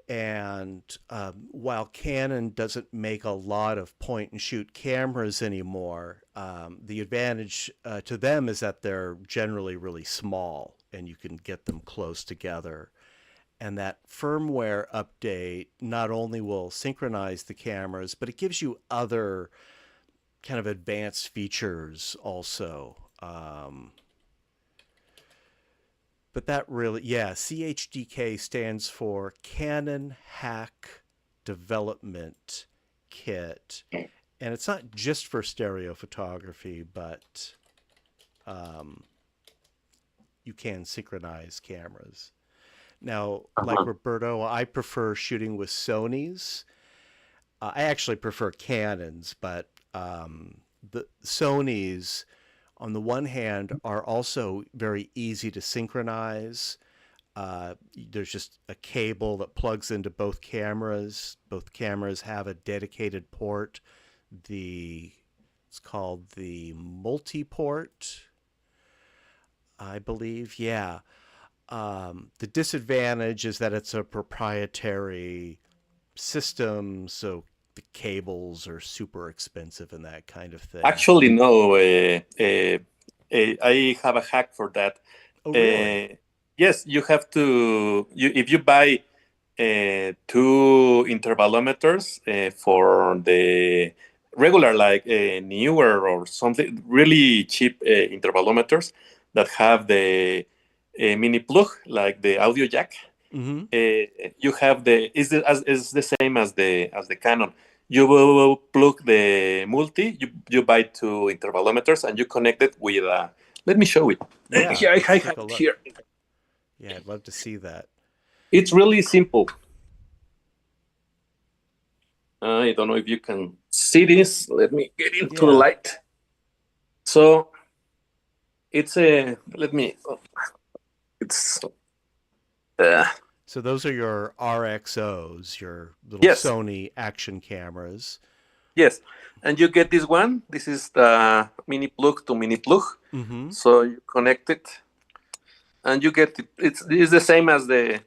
A: And while Canon doesn't make a lot of point and shoot cameras anymore, the advantage to them is that they're generally really small and you can get them close together. And that firmware update not only will synchronize the cameras, but it gives you other kind of advanced features also. But that really, yeah, CHDK stands for Canon Hack Development Kit. And it's not just for stereo photography, but you can synchronize cameras. Now, like Roberto, I prefer shooting with Sonys. I actually prefer Canons, but the Sonys, on the one hand, are also very easy to synchronize. There's just a cable that plugs into both cameras. Both cameras have a dedicated port. It's called the multi-port, I believe. Yeah. The disadvantage is that it's a proprietary system, so the cables are super expensive and that kind of thing.
E: Actually, no. I have a hack for that.
A: Oh, really?
E: Yes, you have to. If you buy 2 intervalometers for the regular, like newer or something, really cheap intervalometers that have the mini plug, like the audio jack.
A: Mm-hmm.
E: You have is the same as the Canon. You will plug the multi. You buy 2 intervalometers and you connect it with. Let me show it.
A: Yeah,
E: Here, I have
A: take a
E: it
A: look.
E: here.
A: Yeah, I'd love to see that.
E: It's really simple. I don't know if you can see this. Let me get into the light. So it's a. Let me. It's.
A: So those are your RXOs, your little
E: Yes.
A: Sony action cameras.
E: Yes, and you get this one. This is the mini plug to mini plug.
A: Mm-hmm.
E: So you connect it, and you get it. It's the same as the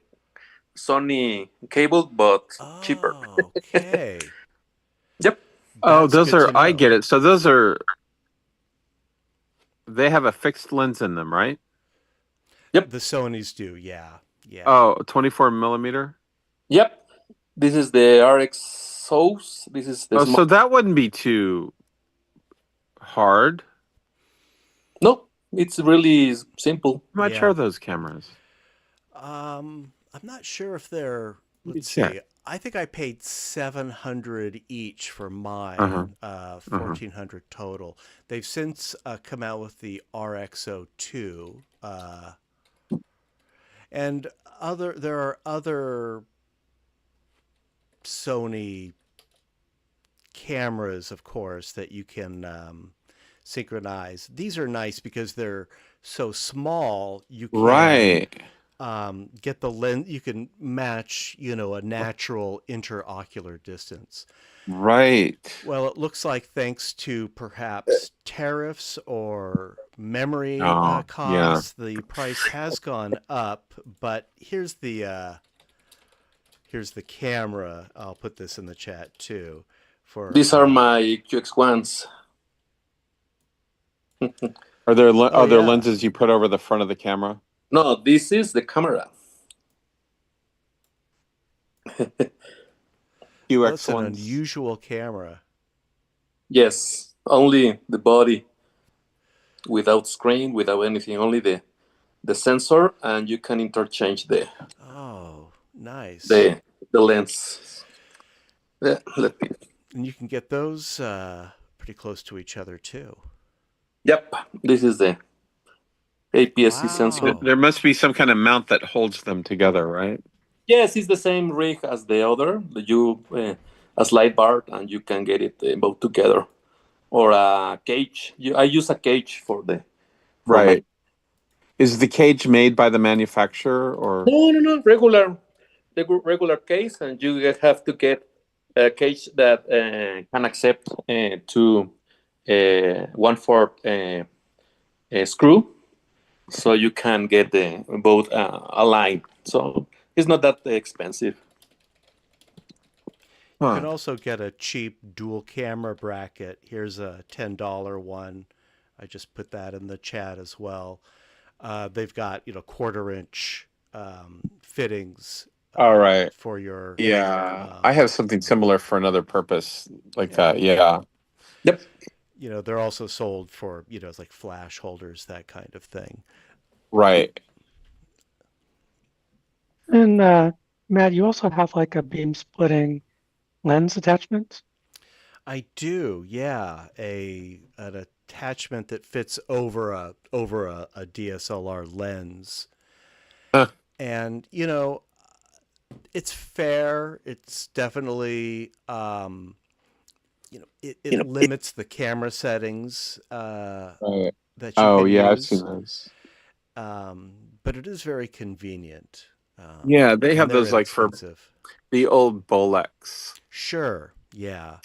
E: Sony cable, but cheaper.
A: Okay.
E: Yep.
C: Oh,
A: That's
C: those
A: good
C: are,
A: to
C: I
A: know.
C: get it. So those are, they have a fixed lens in them, right?
E: Yep.
A: The Sonys do, yeah. Yeah.
C: Oh, 24 millimeter?
E: Yep. This is the RXOs. This is the
C: Oh, so that wouldn't be too hard.
E: No, it's really simple.
C: How much
A: Yeah.
C: are those cameras?
A: I'm not sure if they're, let's
C: check.
A: see. I think I paid $700 each for mine,
C: Uh-huh.
A: $1,400 total. They've since come out with the RXO2, and there are other Sony cameras, of course, that you can synchronize. These are nice because they're so small. You can
C: Right.
A: get the lens. You can match, a natural interocular distance.
C: Right.
A: Well, it looks like thanks to perhaps tariffs or memory
C: Oh,
A: costs, the price has gone up. But here's the camera. I'll put this in the chat too.
E: These are my QX1s.
C: Are there
A: Oh,
C: other
A: yeah.
C: lenses you put over the front of the camera?
E: No, this is the camera.
C: QX
A: That's an
C: ones.
A: unusual camera.
E: Yes, only the body, without screen, without anything, only the sensor, and you can interchange the
A: Oh, nice.
E: the lens. Yeah,
A: And you can get those pretty close to each other too.
E: Yep, this is the APS-C sensor.
A: Wow.
C: There must be some kind of mount that holds them together, right?
E: Yes, it's the same rig as the other. You a slide bar, and you can get it both together or a cage. I use a cage for my.
C: Right. Is the cage made by the manufacturer or?
E: No, regular case, and you have to get a cage that can accept to 1/4 screw, so you can get the both aligned. So it's not that expensive.
A: You can also get a cheap dual camera bracket. Here's a $10 one. I just put that in the chat as well. They've got, 1/4-inch fittings.
C: All right.
A: For your.
C: Yeah. I have something similar for another purpose like that. Yeah.
E: Yep.
A: They're also sold for, it's like flash holders, that kind of thing.
C: Right.
D: And Matt, you also have like a beam splitting lens attachment?
A: I do, yeah. An attachment that fits over a DSLR lens.
C: Huh.
A: And it's fair. It's definitely it limits the camera settings
C: Right.
A: that you
C: Oh,
A: can
C: yeah, I've
A: use.
C: seen those.
A: But it is very convenient.
C: Yeah, they
A: and
C: have
A: they're
C: those like for
A: inexpensive.
C: the old Bolex.
A: Sure, yeah.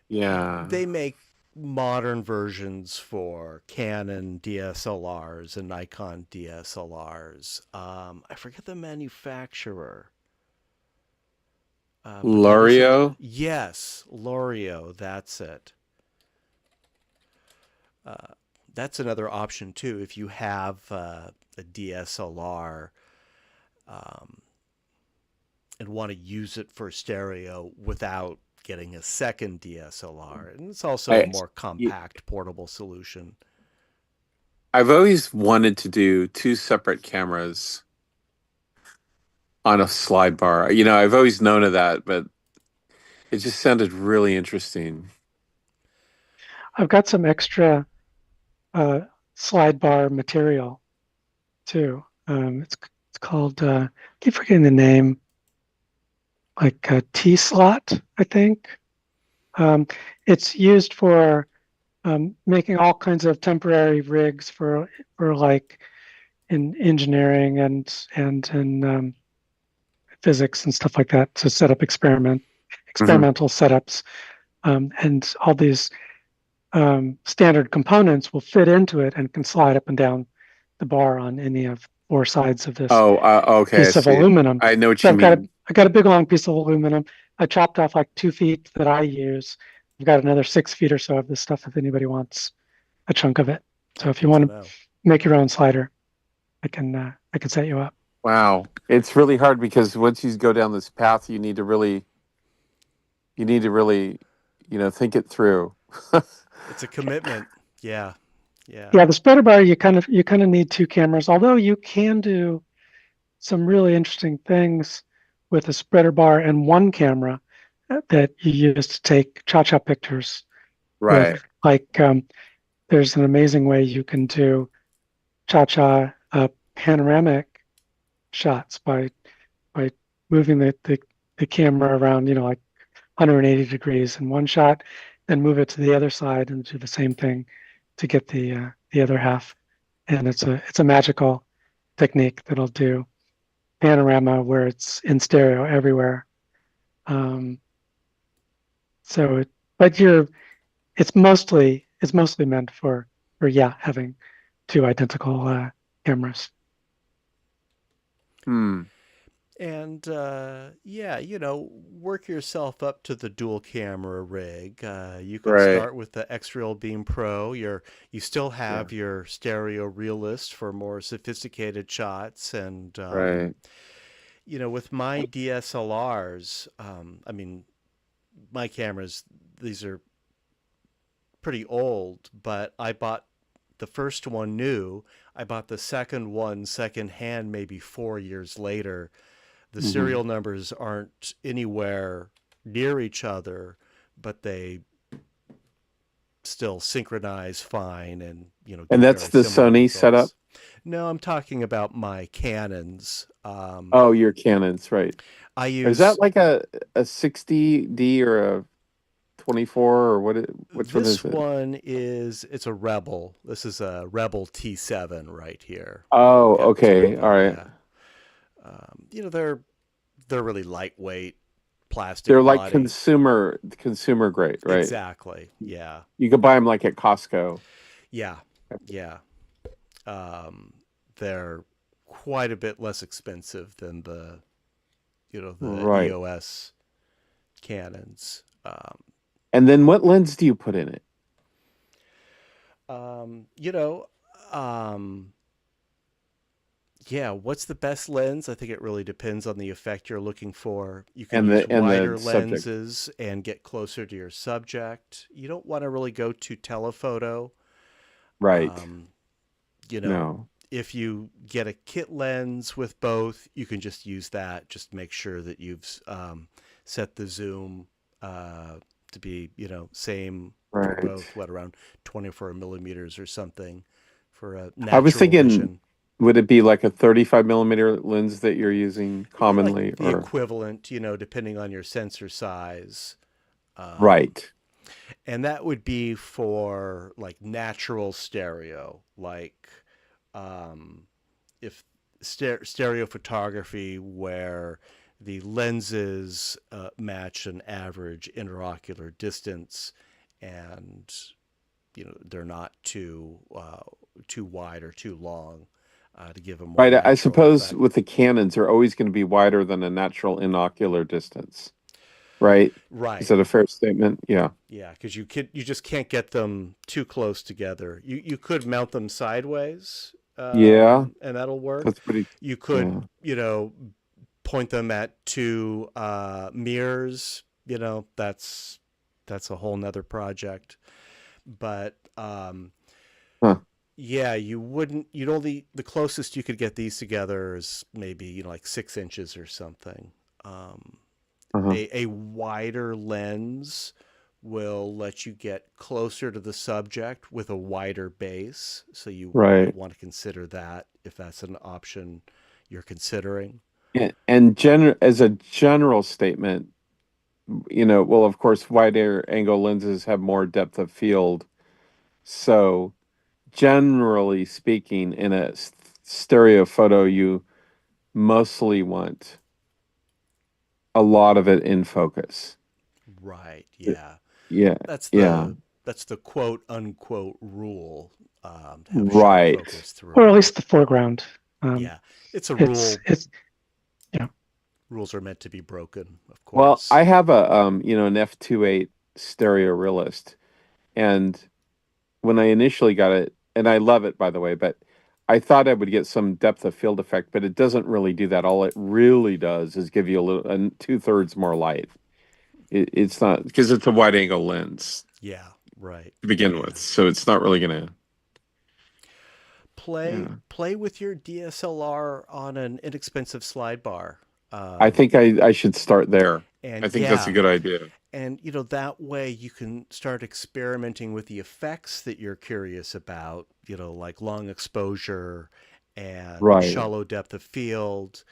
C: Yeah.
A: They make modern versions for Canon DSLRs and Nikon DSLRs. I forget the manufacturer.
C: L'Oreal?
A: Yes, L'Oreal, that's it. That's another option too. If you have a DSLR and want to use it for stereo without getting a second DSLR, and it's also a more compact, portable solution.
C: I've always wanted to do 2 separate cameras on a slide bar. I've always known of that, but it just sounded really interesting.
D: I've got some extra slide bar material too. It's called I keep forgetting the name, like a T-slot, I think. It's used for making all kinds of temporary rigs for like in engineering and in physics and stuff like that, to set up experimental setups, and all these standard components will fit into it and can slide up and down the bar on any of 4 sides of this
C: okay,
D: piece of aluminum.
C: I know what you mean.
D: I got a big long piece of aluminum. I chopped off like 2 feet that I use. I've got another 6 feet or so of this stuff if anybody wants a chunk of it. So if you want to make your own slider, I can set you up.
C: Wow, it's really hard because once you go down this path, you need to really, think it through.
A: It's a commitment. Yeah.
D: Yeah, the spreader bar, you kind of need 2 cameras, although you can do some really interesting things with a spreader bar and 1 camera that you use to take cha-cha pictures.
C: Right.
D: With, like, there's an amazing way you can do cha-cha panoramic shots by moving the camera around, like 180 degrees in one shot, then move it to the other side and do the same thing to get the other half. And it's a magical technique that'll do panorama where it's in stereo everywhere. It's mostly meant for having 2 identical cameras.
A: And work yourself up to the dual camera rig. You can start with the X-Real Beam Pro. You still have your stereo realist for more sophisticated shots. And with my DSLRs, my cameras, these are pretty old, but I bought the first one new. I bought the second one secondhand maybe 4 years later. The serial numbers aren't anywhere near each other, but they still synchronize fine, and
C: and that's the Sony results. Setup.
A: No, I'm talking about my Canons.
C: Your Canons, right?
A: I use.
C: Is that like a 60D or a 24 or which one
A: This
C: is it?
A: one it's a Rebel. This is a Rebel T7 right here.
C: Oh,
A: Got
C: okay.
A: two,
C: All right.
A: yeah. They're really lightweight
C: They're
A: plastic
C: like
A: body.
C: consumer grade, right?
A: Exactly. Yeah.
C: You could buy them like at Costco.
A: Yeah. Yeah. Um, they're quite a bit less expensive than the
C: Right.
A: EOS Canons.
C: And then what lens do you put in it?
A: Um, you know, um, yeah, what's the best lens? I think it really depends on the effect you're looking for. You can
C: And
A: use
C: the
A: wider
C: subject.
A: lenses and get closer to your subject. You don't want to really go to telephoto.
C: Right.
A: Um, you know,
C: No.
A: if you get a kit lens with both, you can just use that. Just make sure that you've set the zoom to be, same for
C: Right.
A: both, what, around 24 millimeters or something for a
C: I was
A: natural
C: thinking,
A: vision.
C: would it be like a 35 millimeter lens that you're using
A: It'd be like
C: commonly,
A: the
C: or
A: equivalent, depending on your sensor size.
C: right?
A: And that would be for like natural stereo, like if stereo photography where the lenses match an average interocular distance, and they're not too wide or too long to give a more
C: Right. I
A: natural
C: suppose
A: effect.
C: with the Canons, they're always going to be wider than a natural inocular distance, right? Is
A: Right.
C: that a fair statement? Yeah.
A: Yeah, because you just can't get them too close together. You could mount them sideways,
C: Yeah.
A: and that'll work.
C: That's pretty.
A: You
C: Yeah.
A: could, point them at two mirrors. That's a whole nother project. But
C: Huh.
A: yeah, the closest you could get these together is maybe like 6 inches or something.
C: Uh-huh.
A: A wider lens will let you get closer to the subject with a wider base. So you might
C: Right.
A: want to consider that if that's an option you're considering.
C: And as a general statement, well, of course, wider angle lenses have more depth of field. So generally speaking, in a stereo photo, you mostly want a lot of it in focus.
A: Right. Yeah.
C: Yeah.
A: That's
C: Yeah.
A: the quote unquote rule to have sharp
C: Right.
A: focus
D: or at
A: through.
D: least the foreground.
A: Yeah. It's a rule.
D: It's
A: Rules are meant to be broken, of
C: Well,
A: course.
C: I have an f2.8 stereo realist, and when I initially got it, and I love it by the way, but I thought I would get some depth of field effect, but it doesn't really do that. All it really does is give you a 2/3 more light. It's not because it's a wide angle lens
A: Yeah. Right.
C: to begin
A: Yeah.
C: with, so it's not really gonna.
A: Play with your DSLR on an inexpensive slide bar.
C: I think I should start there.
A: And
C: I think that's a good idea.
A: And that way you can start experimenting with the effects that you're curious about, like long exposure and
C: Right.
A: shallow depth of field.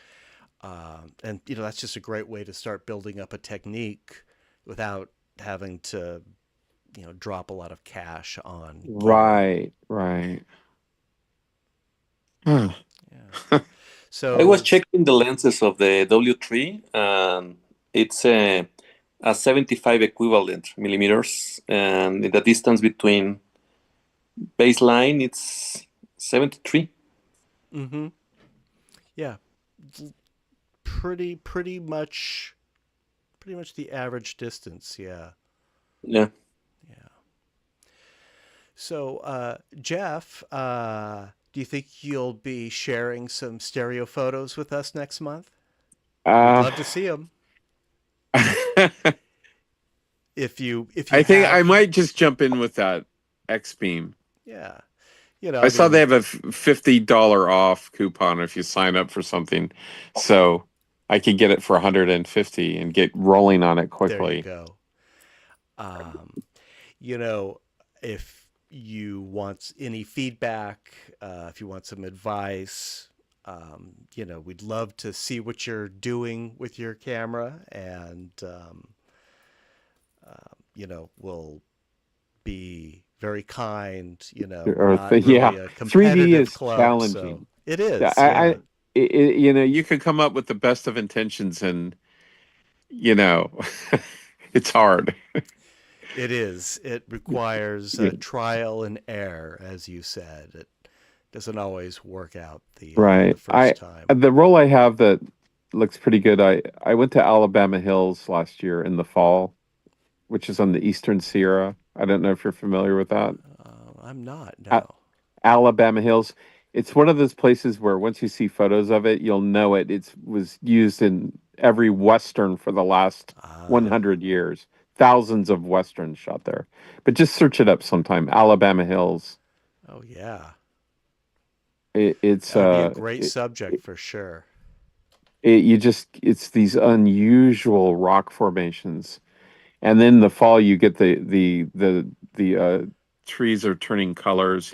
A: And that's just a great way to start building up a technique without having to drop a lot of cash on gear.
C: Right. Huh.
A: Yeah.
E: I was
A: So
E: checking the lenses of the W3, and it's a 75 equivalent millimeters, and the distance between baseline it's 73.
A: mm-hmm. Yeah. Pretty much the average distance, yeah.
E: Yeah.
A: Yeah. So, Jeff, do you think you'll be sharing some stereo photos with us next month? We'd love to see them. If you
C: I think I
A: have,
C: might just jump in with that X-Beam.
A: yeah,
C: I saw they have a $50 off coupon if you sign up for something, so I could get it for 150 and get rolling on it
A: there you
C: quickly.
A: go. If you want any feedback, if you want some advice, we'd love to see what you're doing with your camera, and will be very kind,
C: Or
A: not
C: yeah,
A: really a
C: 3D
A: competitive
C: is
A: club. So
C: challenging.
A: it
C: Yeah,
A: is, yeah.
C: you can come up with the best of intentions, and you know, it's hard.
A: It is. It requires
C: Yeah.
A: trial and error, as you said. It doesn't always work out the
C: Right.
A: first time.
C: The role I have that looks pretty good. I went to Alabama Hills last year in the fall, which is on the Eastern Sierra. I don't know if you're familiar with that.
A: I'm not,
C: A-
A: no.
C: Alabama Hills. It's one of those places where once you see photos of it, you'll know it. It was used in every Western for the last
A: Ah,
C: 100 years. Thousands of Westerns shot there. But just search it up sometime. Alabama Hills.
A: oh, yeah.
C: It's
A: That would be a great subject for sure.
C: it's these unusual rock formations, and then in the fall you get the trees are turning colors,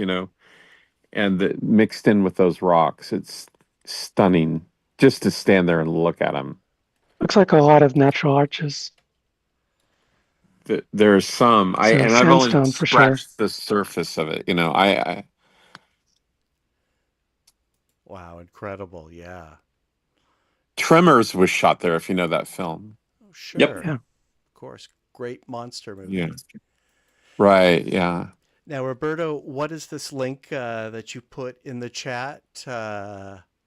C: and mixed in with those rocks. It's stunning just to stand there and look at them.
D: Looks like a lot of natural arches.
C: There's some
D: So
C: and I've only
D: sandstone for sure.
C: scratched the surface of it. I
A: Wow, incredible. Yeah.
C: Tremors was shot there, if you know that film.
A: Oh,
E: Yep.
A: sure.
D: Yeah.
A: Of course. Great monster movie.
C: Yeah. Right. Yeah.
A: Now, Roberto, what is this link that you put in the chat?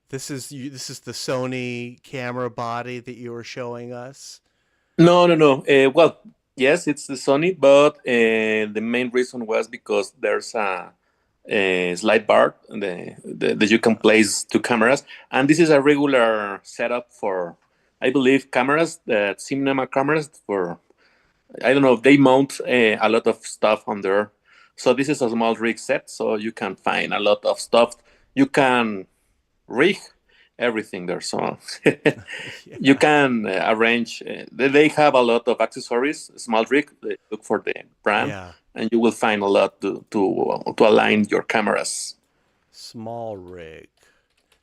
A: This is the Sony camera body that you were showing us.
E: No, no, no. Well, yes, it's the Sony, but the main reason was because there's a slide bar that you can place two cameras, and this is a regular setup for, I believe, cameras, that cinema cameras. For, I don't know, they mount a lot of stuff on there. So this is a small rig set, so you can find a lot of stuff. You can rig everything there. So
A: Yeah.
E: you can arrange. They have a lot of accessories. Small rig. Look for the brand,
A: Yeah.
E: and you will find a lot to align your cameras.
A: Small rig.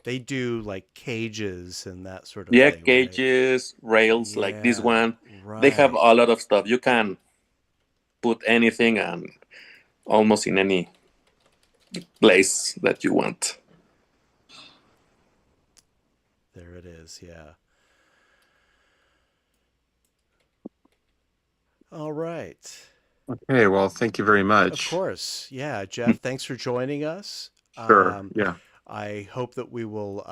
A: They do like cages and that sort of
E: Yeah,
A: thing, right?
E: cages, rails like this
A: Yeah,
E: one. They have
A: right.
E: a lot of stuff. You can put anything and almost in any place that you want.
A: There it is. Yeah. All right.
C: Okay. Well, thank you very
A: Of
C: much.
A: course. Yeah, Jeff, thanks for joining us.
C: Sure. Yeah.
A: I hope that we will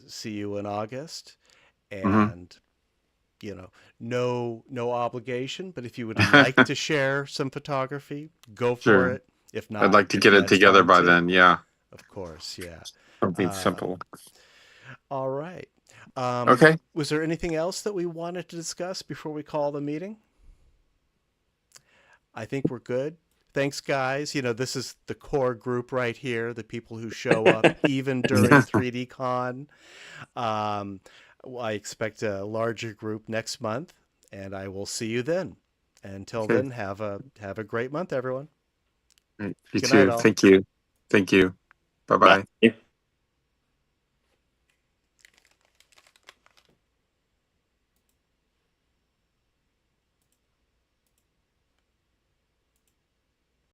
A: see you in August.
C: hmm
A: And, no obligation, but if you would like to share some photography, go for
C: Sure.
A: it. If
C: I'd
A: not,
C: like to get it
A: that's
C: together
A: fine
C: by
A: too.
C: then. Yeah.
A: Of course. Yeah.
C: Something
A: Uh,
C: simple.
A: all right.
C: Okay.
A: Was there anything else that we wanted to discuss before we call the meeting? I think we're good. Thanks, guys. This is the core group right here, the people who show up even during 3D Con. I expect a larger group next month, and I will see you then. Until
C: Okay.
A: then, have a great month, everyone.
C: You
A: Good
C: too.
A: night, all.
C: Thank you. Thank you. Bye bye.
E: Bye.